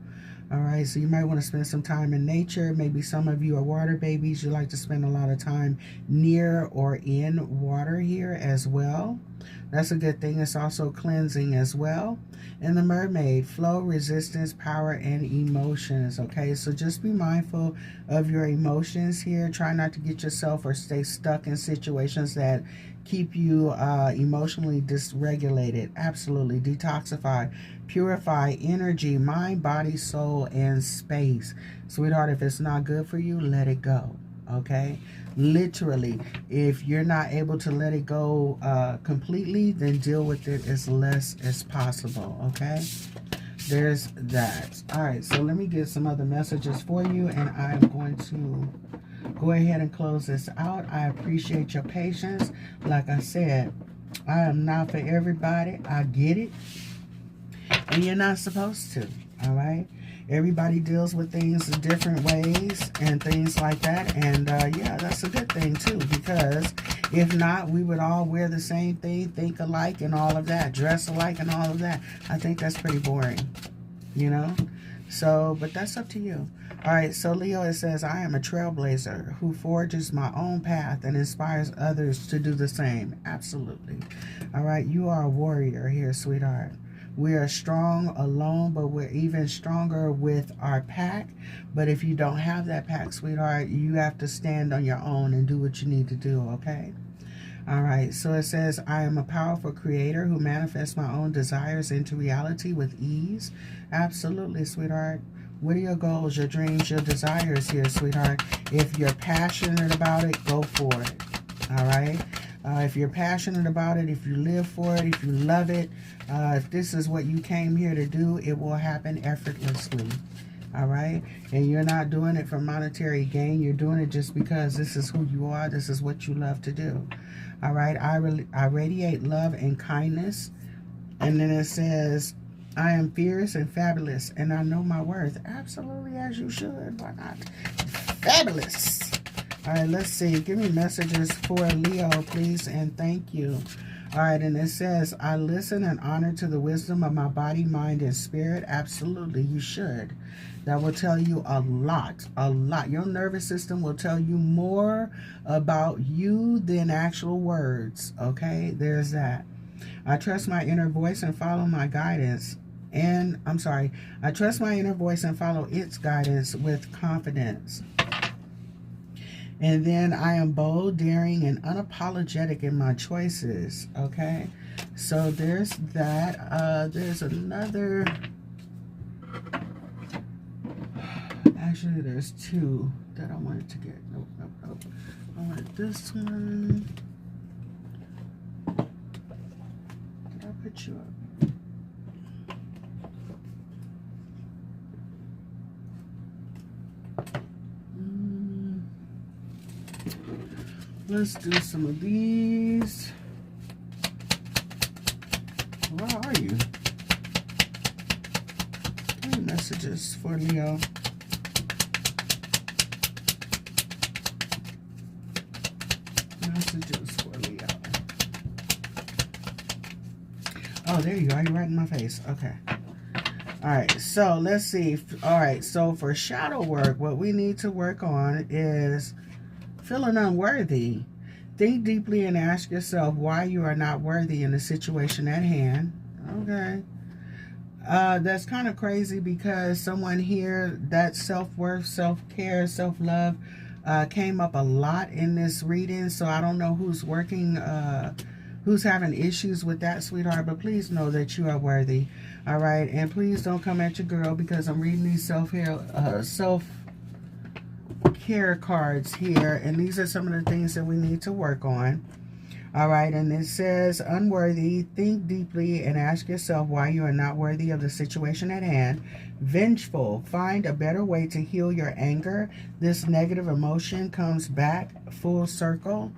All right, so you might want to spend some time in nature. Maybe some of you are water babies. You like to spend a lot of time near or in water here as well. That's a good thing. It's also cleansing as well. And the mermaid, flow, resistance, power, and emotions. Okay, so just be mindful of your emotions here. Try not to get yourself or stay stuck in situations that keep you emotionally dysregulated. Absolutely. Detoxify, purify energy, mind, body, soul, and space. Sweetheart, if it's not good for you, let it go. Okay? Literally, if you're not able to let it go completely, then deal with it as less as possible. Okay? There's that. All right, so let me get some other messages for you, and I'm going to go ahead and close this out. I appreciate your patience. Like I said, I am not for everybody. I get it. And you're not supposed to. All right? Everybody deals with things in different ways and things like that. And yeah, that's a good thing too, because if not, we would all wear the same thing, think alike and all of that, dress alike and all of that. I think that's pretty boring, you know? So, but that's up to you. All right, so Leo, it says, I am a trailblazer who forges my own path and inspires others to do the same. Absolutely. All right, you are a warrior here, sweetheart. We are strong alone, but we're even stronger with our pack. But if you don't have that pack, sweetheart, you have to stand on your own and do what you need to do, okay? All right, so it says, I am a powerful creator who manifests my own desires into reality with ease. Absolutely, sweetheart. What are your goals, your dreams, your desires here, sweetheart? If you're passionate about it, go for it. All right? If you're passionate about it, if you live for it, if you love it, if this is what you came here to do, it will happen effortlessly. All right? And you're not doing it for monetary gain. You're doing it just because this is who you are. This is what you love to do. All right? I radiate love and kindness. And then it says, I am fierce and fabulous, and I know my worth. Absolutely, as you should. Why not? Fabulous. All right, let's see. Give me messages for Leo, please, and thank you. All right, and it says, I listen and honor to the wisdom of my body, mind, and spirit. Absolutely, you should. That will tell you a lot, a lot. Your nervous system will tell you more about you than actual words, okay? There's that. I trust my inner voice and follow my guidance. And I trust my inner voice and follow its guidance with confidence. And then I am bold, daring, and unapologetic in my choices. Okay, so there's that. There's another. Actually, there's two that I wanted to get. Nope. I wanted this one. Did I put you up? Let's do some of these. Where are you? Any messages for Leo? Messages for Leo. Oh, there you are. You're right in my face. Okay. All right. So let's see. All right. So for shadow work, what we need to work on is feeling unworthy. Think deeply and ask yourself why you are not worthy in the situation at hand. Okay. That's kind of crazy because someone here, that self-worth, self-care, self-love came up a lot in this reading. So I don't know who's working, who's having issues with that, sweetheart. But please know that you are worthy. All right. And please don't come at your girl because I'm reading these self-care cards here, and these are some of the things that we need to work on. All right, and it says unworthy. Think deeply and ask yourself why you are not worthy of the situation at hand. Vengeful. Find a better way to heal your anger. This negative emotion comes back full circle.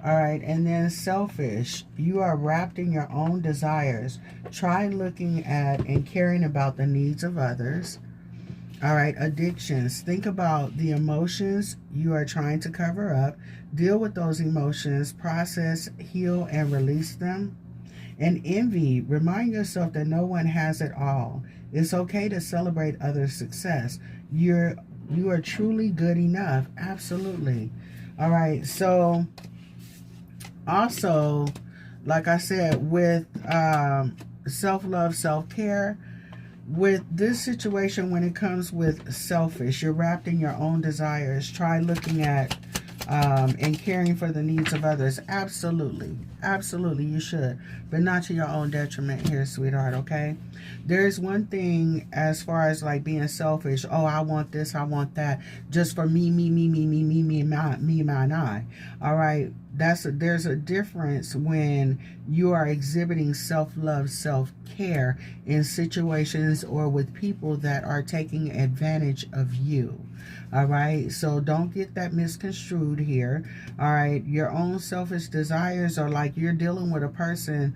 All right, and then selfish. You are wrapped in your own desires. Try looking at and caring about the needs of others. All right, addictions. Think about the emotions you are trying to cover up. Deal with those emotions, process, heal, and release them. And envy. Remind yourself that no one has it all. It's okay to celebrate others' success. You are truly good enough. Absolutely. All right, so also, like I said, with self-love, self-care, with this situation, when it comes with selfish, you're wrapped in your own desires. Try looking at and caring for the needs of others. Absolutely. Absolutely, you should. But not to your own detriment here, sweetheart, okay? There's one thing as far as like being selfish. Oh, I want this, I want that. Just for me, and I. All right? There's a difference when you are exhibiting self-love, self-care in situations or with people that are taking advantage of you. All right, so don't get that misconstrued here. All right, your own selfish desires are like you're dealing with a person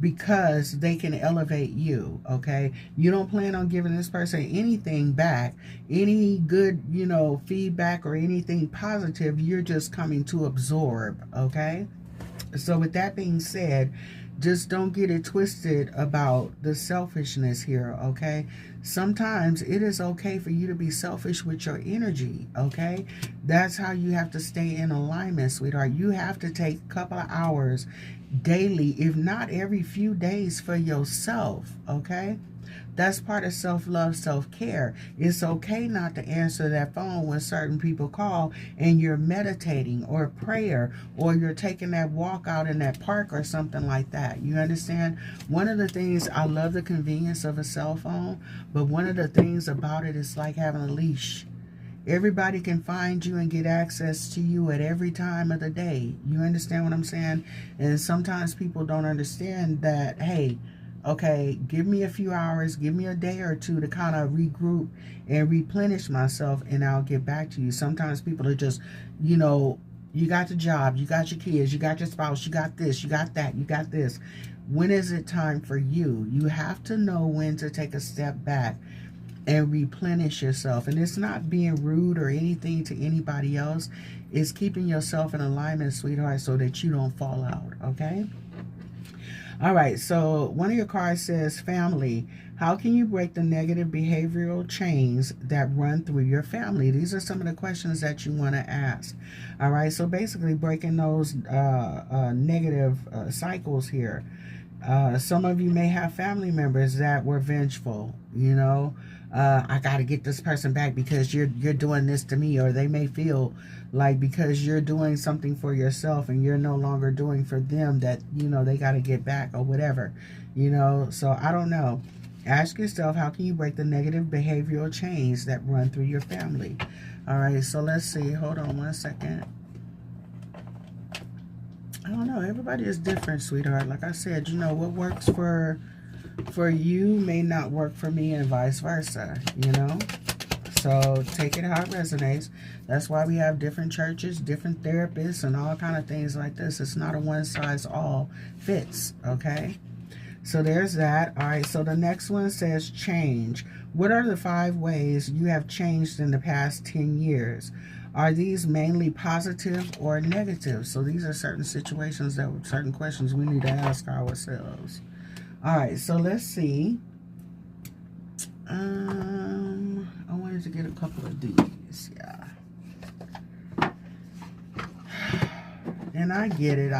because they can elevate you. Okay, you don't plan on giving this person anything back, any good, feedback or anything positive. You're just coming to absorb. Okay, so with that being said, just don't get it twisted about the selfishness here, okay? Sometimes it is okay for you to be selfish with your energy, okay? That's how you have to stay in alignment, sweetheart. You have to take a couple of hours daily, if not every few days, for yourself, okay? That's part of self-love, self-care. It's okay not to answer that phone when certain people call and you're meditating or prayer or you're taking that walk out in that park or something like that. You understand? One of the things, I love the convenience of a cell phone, but one of the things about it is like having a leash. Everybody can find you and get access to you at every time of the day. You understand what I'm saying? And sometimes people don't understand that, hey, okay, give me a few hours, give me a day or two to kind of regroup and replenish myself, and I'll get back to you. Sometimes people are just, you got the job, you got your kids, you got your spouse, you got this, you got that, you got this. When is it time for you? You have to know when to take a step back and replenish yourself. And it's not being rude or anything to anybody else. It's keeping yourself in alignment, sweetheart, so that you don't fall out, okay? All right, so one of your cards says family. How can you break the negative behavioral chains that run through your family? These are some of the questions that you want to ask. All right, so basically breaking those negative cycles here. Some of you may have family members that were vengeful, you know. I got to get this person back because you're doing this to me. Or they may feel like because you're doing something for yourself and you're no longer doing for them that, you know, they got to get back or whatever, you know. So I don't know. Ask yourself, how can you break the negative behavioral chains that run through your family? All right, so let's see. Hold on one second. I don't know. Everybody is different, sweetheart. Like I said, you know, what works for you may not work for me and vice versa, you know? So take it how it resonates. That's why we have different churches, different therapists, and all kind of things like this. It's not a one-size-all fits, okay? So there's that. All right, so the next one says change. What are the 5 ways you have changed in the past 10 years? Are these mainly positive or negative? So these are certain situations, that certain questions we need to ask ourselves. All right, so let's see. I wanted to get a couple of these, yeah. And I get it.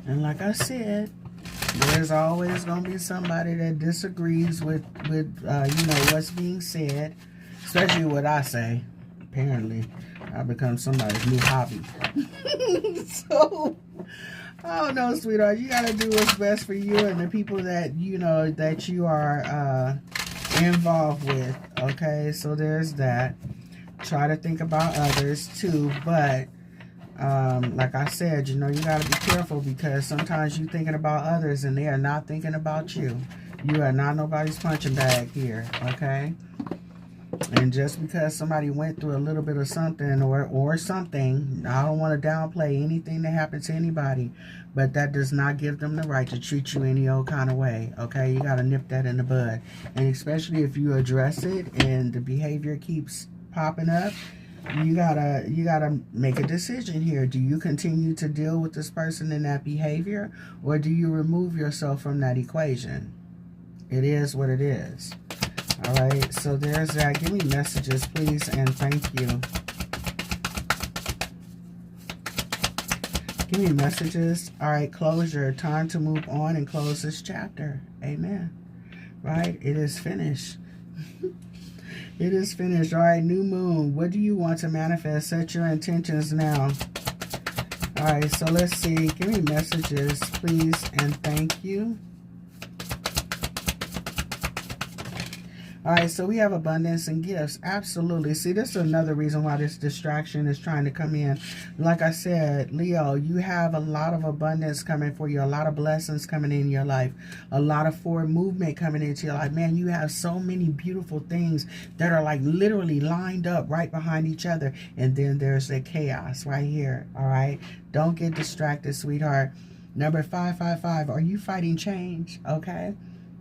And like I said, there's always going to be somebody that disagrees with you know, what's being said, especially what I say. Apparently, I've become somebody's new hobby. So, I don't know, sweetheart. You got to do what's best for you and the people that, you know, that you are involved with. Okay, so there's that. Try to think about others too, but like I said, you know, you got to be careful because sometimes you're thinking about others and they are not thinking about you. You are not nobody's punching bag here, okay? And just because somebody went through a little bit of something or something, I don't want to downplay anything that happened to anybody, but that does not give them the right to treat you any old kind of way, okay? You got to nip that in the bud. And especially if you address it and the behavior keeps popping up, you gotta make a decision here. Do you continue to deal with this person and that behavior, or do you remove yourself from that equation? It is what it is. All right, so there's that. Give me messages, please, and thank you. Give me messages. All right, closure. Time to move on and close this chapter. Amen. Right? It is finished. It is finished. All right, new moon. What do you want to manifest? Set your intentions now. All right, so let's see. Give me messages, please, and thank you. All right, so we have abundance and gifts. Absolutely. See, this is another reason why this distraction is trying to come in. Like I said, Leo, you have a lot of abundance coming for you, a lot of blessings coming in your life, a lot of forward movement coming into your life. Man, you have so many beautiful things that are like literally lined up right behind each other. And then there's the chaos right here. All right, don't get distracted, sweetheart. Number 555, are you fighting change? Okay.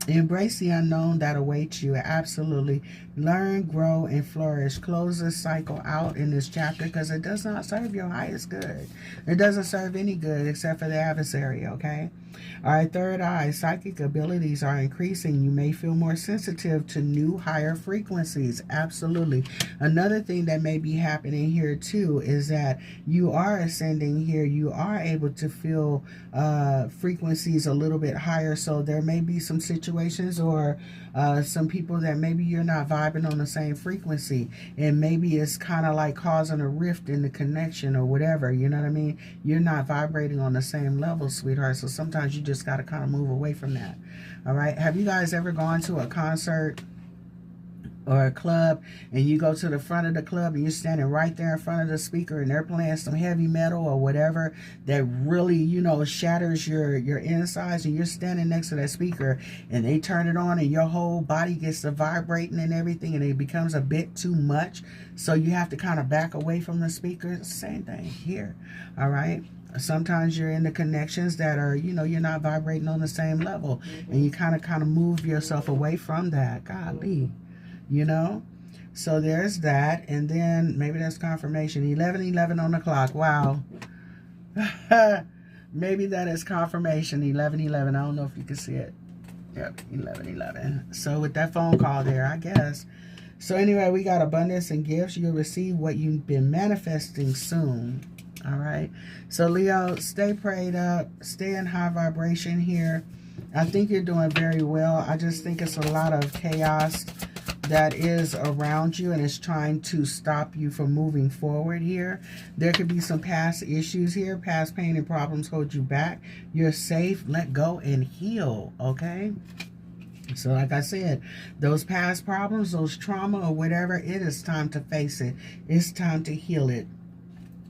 Embrace the unknown that awaits you. Absolutely. Learn, grow, and flourish. Close this cycle out in this chapter because it does not serve your highest good. It doesn't serve any good except for the adversary, okay? All right, third eye. Psychic abilities are increasing. You may feel more sensitive to new, higher frequencies. Absolutely. Another thing that may be happening here, too, is that you are ascending here. You are able to feel frequencies a little bit higher. So there may be some situations or some people that maybe you're not vibing on the same frequency. And maybe it's kind of like causing a rift in the connection or whatever. You know what I mean? You're not vibrating on the same level, sweetheart. So sometimes you just got to kind of move away from that. All right. Have you guys ever gone to a concert or a club and you go to the front of the club and you're standing right there in front of the speaker and they're playing some heavy metal or whatever that really, you know, shatters your insides, and you're standing next to that speaker and they turn it on and your whole body gets to vibrating and everything and it becomes a bit too much, so you have to kind of back away from the speaker? Same thing here. All right. Sometimes you're in the connections that are, you know, you're not vibrating on the same level, and you kind of move yourself away from that. Golly. You know, so there's that. And then maybe that's confirmation. 11:11 on the clock. Wow. Maybe that is confirmation. 11:11. I don't know if you can see it. Yep, 11:11. So with that phone call there, I guess. So anyway, we got abundance and gifts. You'll receive what you've been manifesting soon. All right. So, Leo, stay prayed up. Stay in high vibration here. I think you're doing very well. I just think it's a lot of chaos that is around you and is trying to stop you from moving forward here. There could be some past issues here. Past pain and problems hold you back. You're safe. Let go and heal, okay? So like I said, those past problems, those trauma or whatever, it is time to face it. It's time to heal it.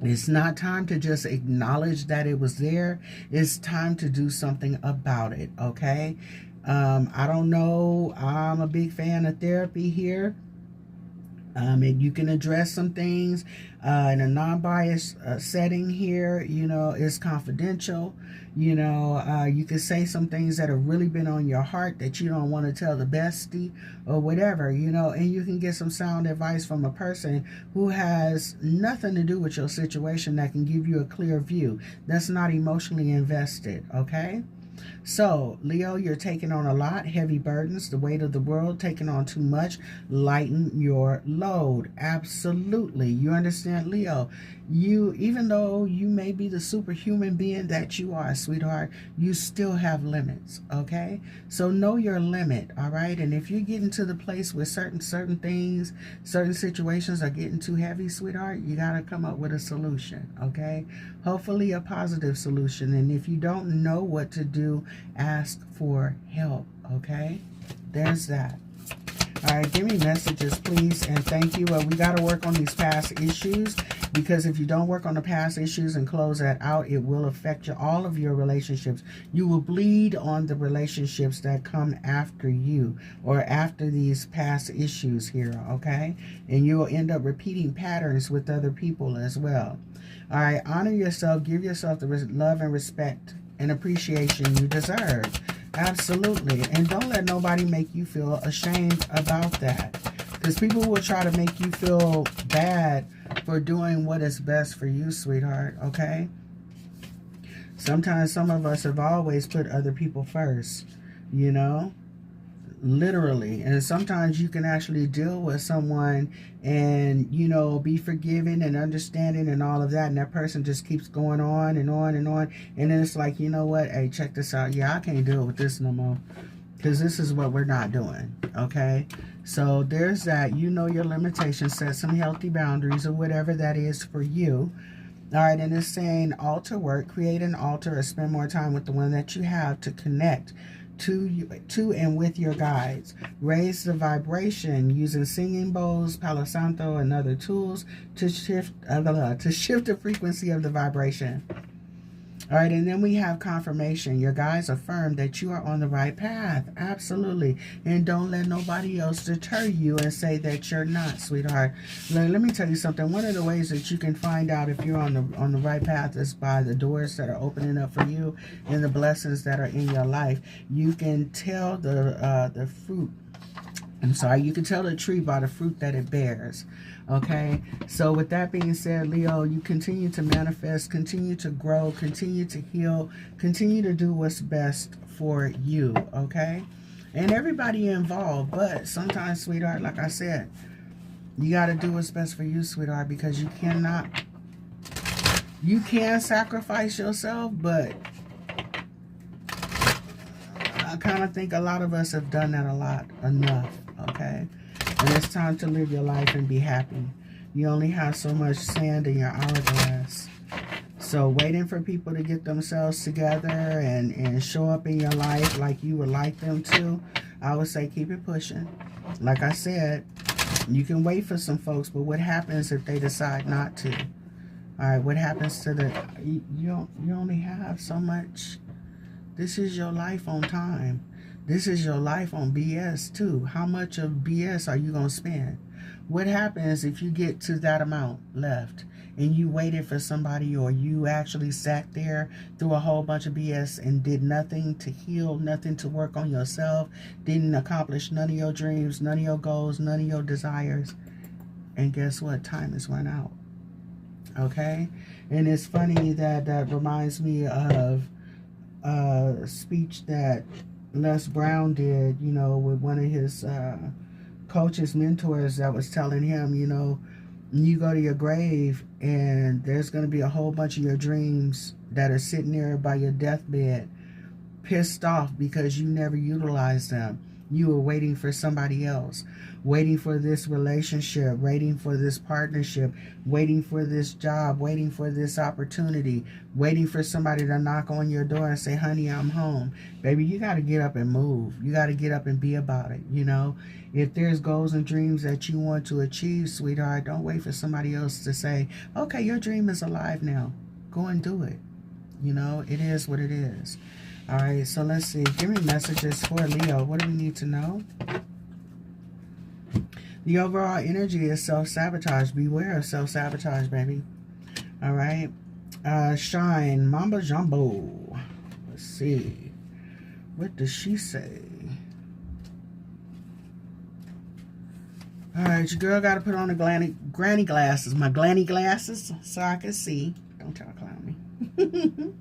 It's not time to just acknowledge that it was there. It's time to do something about it, okay? I don't know. I'm a big fan of therapy here. And you can address some things in a non-biased setting here. You know, it's confidential. You know, you can say some things that have really been on your heart that you don't want to tell the bestie or whatever, you know, and you can get some sound advice from a person who has nothing to do with your situation that can give you a clear view. That's not emotionally invested, okay? So, Leo, you're taking on a lot, heavy burdens, the weight of the world, taking on too much. Lighten your load. Absolutely. You understand, Leo? You, even though you may be the superhuman being that you are, sweetheart, you still have limits, okay? So know your limit, all right? And if you're getting to the place where certain things, certain situations are getting too heavy, sweetheart, you got to come up with a solution, okay? Hopefully a positive solution. And if you don't know what to do, ask for help, okay? There's that. All right, give me messages, please, and thank you. We got to work on these past issues, because if you don't work on the past issues and close that out, it will affect all of your relationships. You will bleed on the relationships that come after you or after these past issues here, okay? And you will end up repeating patterns with other people as well. All right, honor yourself. Give yourself the love and respect and appreciation you deserve. Absolutely. And don't let nobody make you feel ashamed about that, because people will try to make you feel bad for doing what is best for you, sweetheart, okay? Sometimes some of us have always put other people first, you know, literally. And sometimes you can actually deal with someone and, you know, be forgiving and understanding and all of that, and that person just keeps going on and on and on, and then it's like, you know what, hey, check this out. Yeah, I can't deal with this no more, because this is what we're not doing, okay? So there's that. You know your limitations. Set some healthy boundaries or whatever that is for you. All right, and it's saying altar work. Create an altar or spend more time with the one that you have to connect to and with your guides. Raise the vibration using singing bowls, Palo Santo, and other tools to shift the frequency of the vibration. All right, and then we have confirmation. Your guides affirm that you are on the right path. Absolutely. And don't let nobody else deter you and say that you're not, sweetheart. Let me tell you something. One of the ways that you can find out if you're on the right path is by the doors that are opening up for you and the blessings that are in your life. You can tell the fruit. I'm sorry, you can tell the tree by the fruit that it bears. Okay, so with that being said, Leo, you continue to manifest, continue to grow, continue to heal, continue to do what's best for you, okay? And everybody involved, but sometimes, sweetheart, like I said, you got to do what's best for you, sweetheart, because you can sacrifice yourself, but I kind of think a lot of us have done that enough, okay? And it's time to live your life and be happy. You only have so much sand in your hourglass. So waiting for people to get themselves together and show up in your life like you would like them to, I would say keep it pushing. Like I said, you can wait for some folks, but what happens if they decide not to? All right, what happens to you only have so much. This is your life on time. This is your life on BS too. How much of BS are you going to spend? What happens if you get to that amount left and you waited for somebody, or you actually sat there through a whole bunch of BS and did nothing to heal, nothing to work on yourself, didn't accomplish none of your dreams, none of your goals, none of your desires, and guess what? Time has run out. Okay? And it's funny that reminds me of a speech that Les Brown did, you know, with one of his coaches, mentors, that was telling him, you know, you go to your grave and there's going to be a whole bunch of your dreams that are sitting there by your deathbed, pissed off because you never utilized them. You were waiting for somebody else, waiting for this relationship, waiting for this partnership, waiting for this job, waiting for this opportunity, waiting for somebody to knock on your door and say, honey, I'm home. Baby, you got to get up and move. You got to get up and be about it, you know. If there's goals and dreams that you want to achieve, sweetheart, don't wait for somebody else to say, okay, your dream is alive now. Go and do it. You know, it is what it is. All right, so let's see. Give me messages for Leo. What do we need to know? The overall energy is self-sabotage. Beware of self-sabotage, baby. All right. Shine. Mamba Jumbo. Let's see. What does she say? All right, your girl got to put on the granny glasses. My granny glasses so I can see. Don't try to clown me.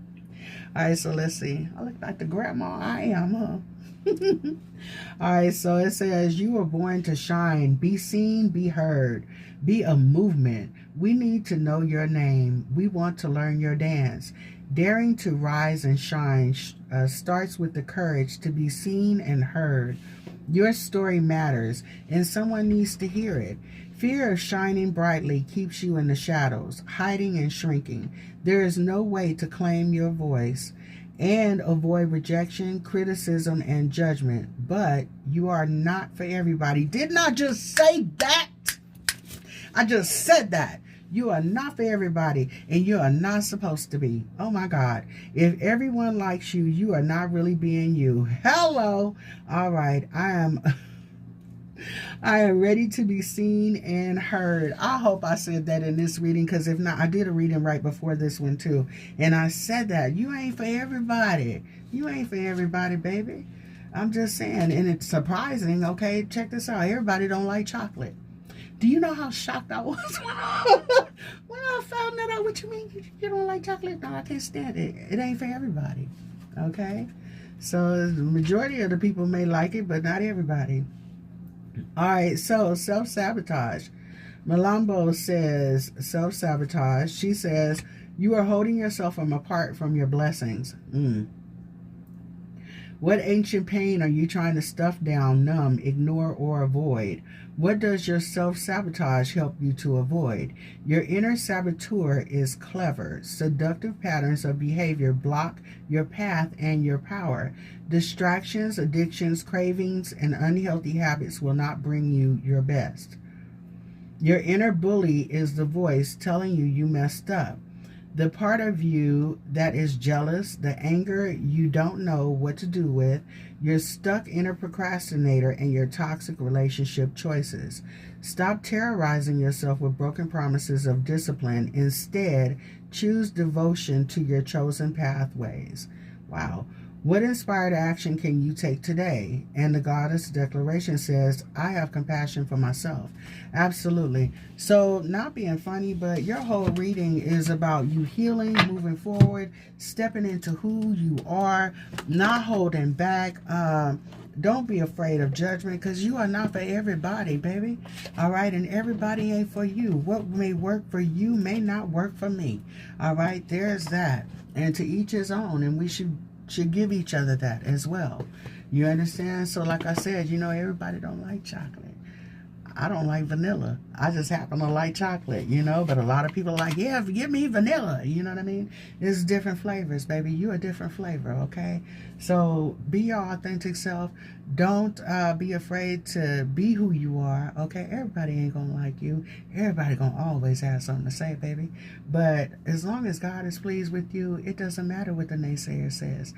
All right, so let's see. I look like the grandma I am, huh? All right, so it says, you were born to shine. Be seen, be heard. Be a movement. We need to know your name. We want to learn your dance. Daring to rise and shine starts with the courage to be seen and heard. Your story matters, and someone needs to hear it. Fear of shining brightly keeps you in the shadows, hiding and shrinking. There is no way to claim your voice and avoid rejection, criticism, and judgment. But you are not for everybody. Didn't I just say that? I just said that. You are not for everybody, and you are not supposed to be. Oh my God. If everyone likes you, you are not really being you. Hello. All right. I am ready to be seen and heard. I hope I said that in this reading, because if not, I did a reading right before this one too. And I said that. You ain't for everybody. You ain't for everybody, baby. I'm just saying. And it's surprising, okay? Check this out. Everybody don't like chocolate. Do you know how shocked I was when I found that out? What you mean? You don't like chocolate? No, I can't stand it. It ain't for everybody, okay? So the majority of the people may like it, but not everybody. All right, so self-sabotage. Malambo says self-sabotage. She says, you are holding yourself apart from your blessings. What ancient pain are you trying to stuff down, numb, ignore, or avoid? What does your self-sabotage help you to avoid? Your inner saboteur is clever. Seductive patterns of behavior block your path and your power. Distractions, addictions, cravings, and unhealthy habits will not bring you your best. Your inner bully is the voice telling you you messed up. The part of you that is jealous, the anger you don't know what to do with, your stuck inner procrastinator, and your toxic relationship choices. Stop terrorizing yourself with broken promises of discipline. Instead, choose devotion to your chosen pathways. Wow. What inspired action can you take today? And the Goddess Declaration says, I have compassion for myself. Absolutely. So, not being funny, but your whole reading is about you healing, moving forward, stepping into who you are, not holding back. Don't be afraid of judgment, because you are not for everybody, baby. All right? And everybody ain't for you. What may work for you may not work for me. All right? There's that. And to each his own. And we should give each other that as well. You understand? So like I said, you know, everybody don't like chocolate. I don't like vanilla. I just happen to like chocolate, you know, but a lot of people are like, yeah, give me vanilla. You know what I mean? It's different flavors, baby. You're a different flavor, okay? So be your authentic self. Don't be afraid to be who you are, okay? Everybody ain't gonna like you. Everybody gonna always have something to say, baby. But as long as God is pleased with you, it doesn't matter what the naysayer says.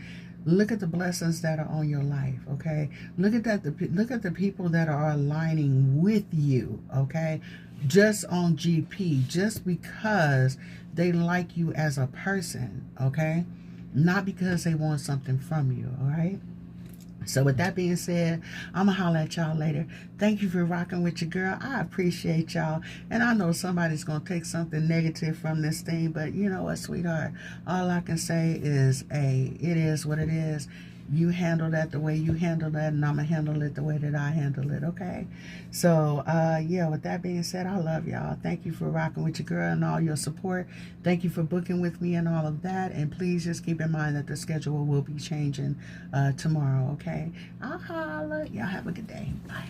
Look at the blessings that are on your life, okay? Look at that. Look at the people that are aligning with you, okay? Just on GP, just because they like you as a person, okay? Not because they want something from you, all right? So with that being said, I'm going to holler at y'all later. Thank you for rocking with your girl. I appreciate y'all. And I know somebody's going to take something negative from this thing. But you know what, sweetheart? All I can say is, hey, it is what it is. you handle that the way you handle that, and I'm gonna handle it the way that I handle it, okay? So yeah, with that being said, I love y'all. Thank you for rocking with your girl and all your support. Thank you for booking with me and all of that, and please just keep in mind that the schedule will be changing tomorrow, okay? I'll holla. Y'all have a good day. Bye.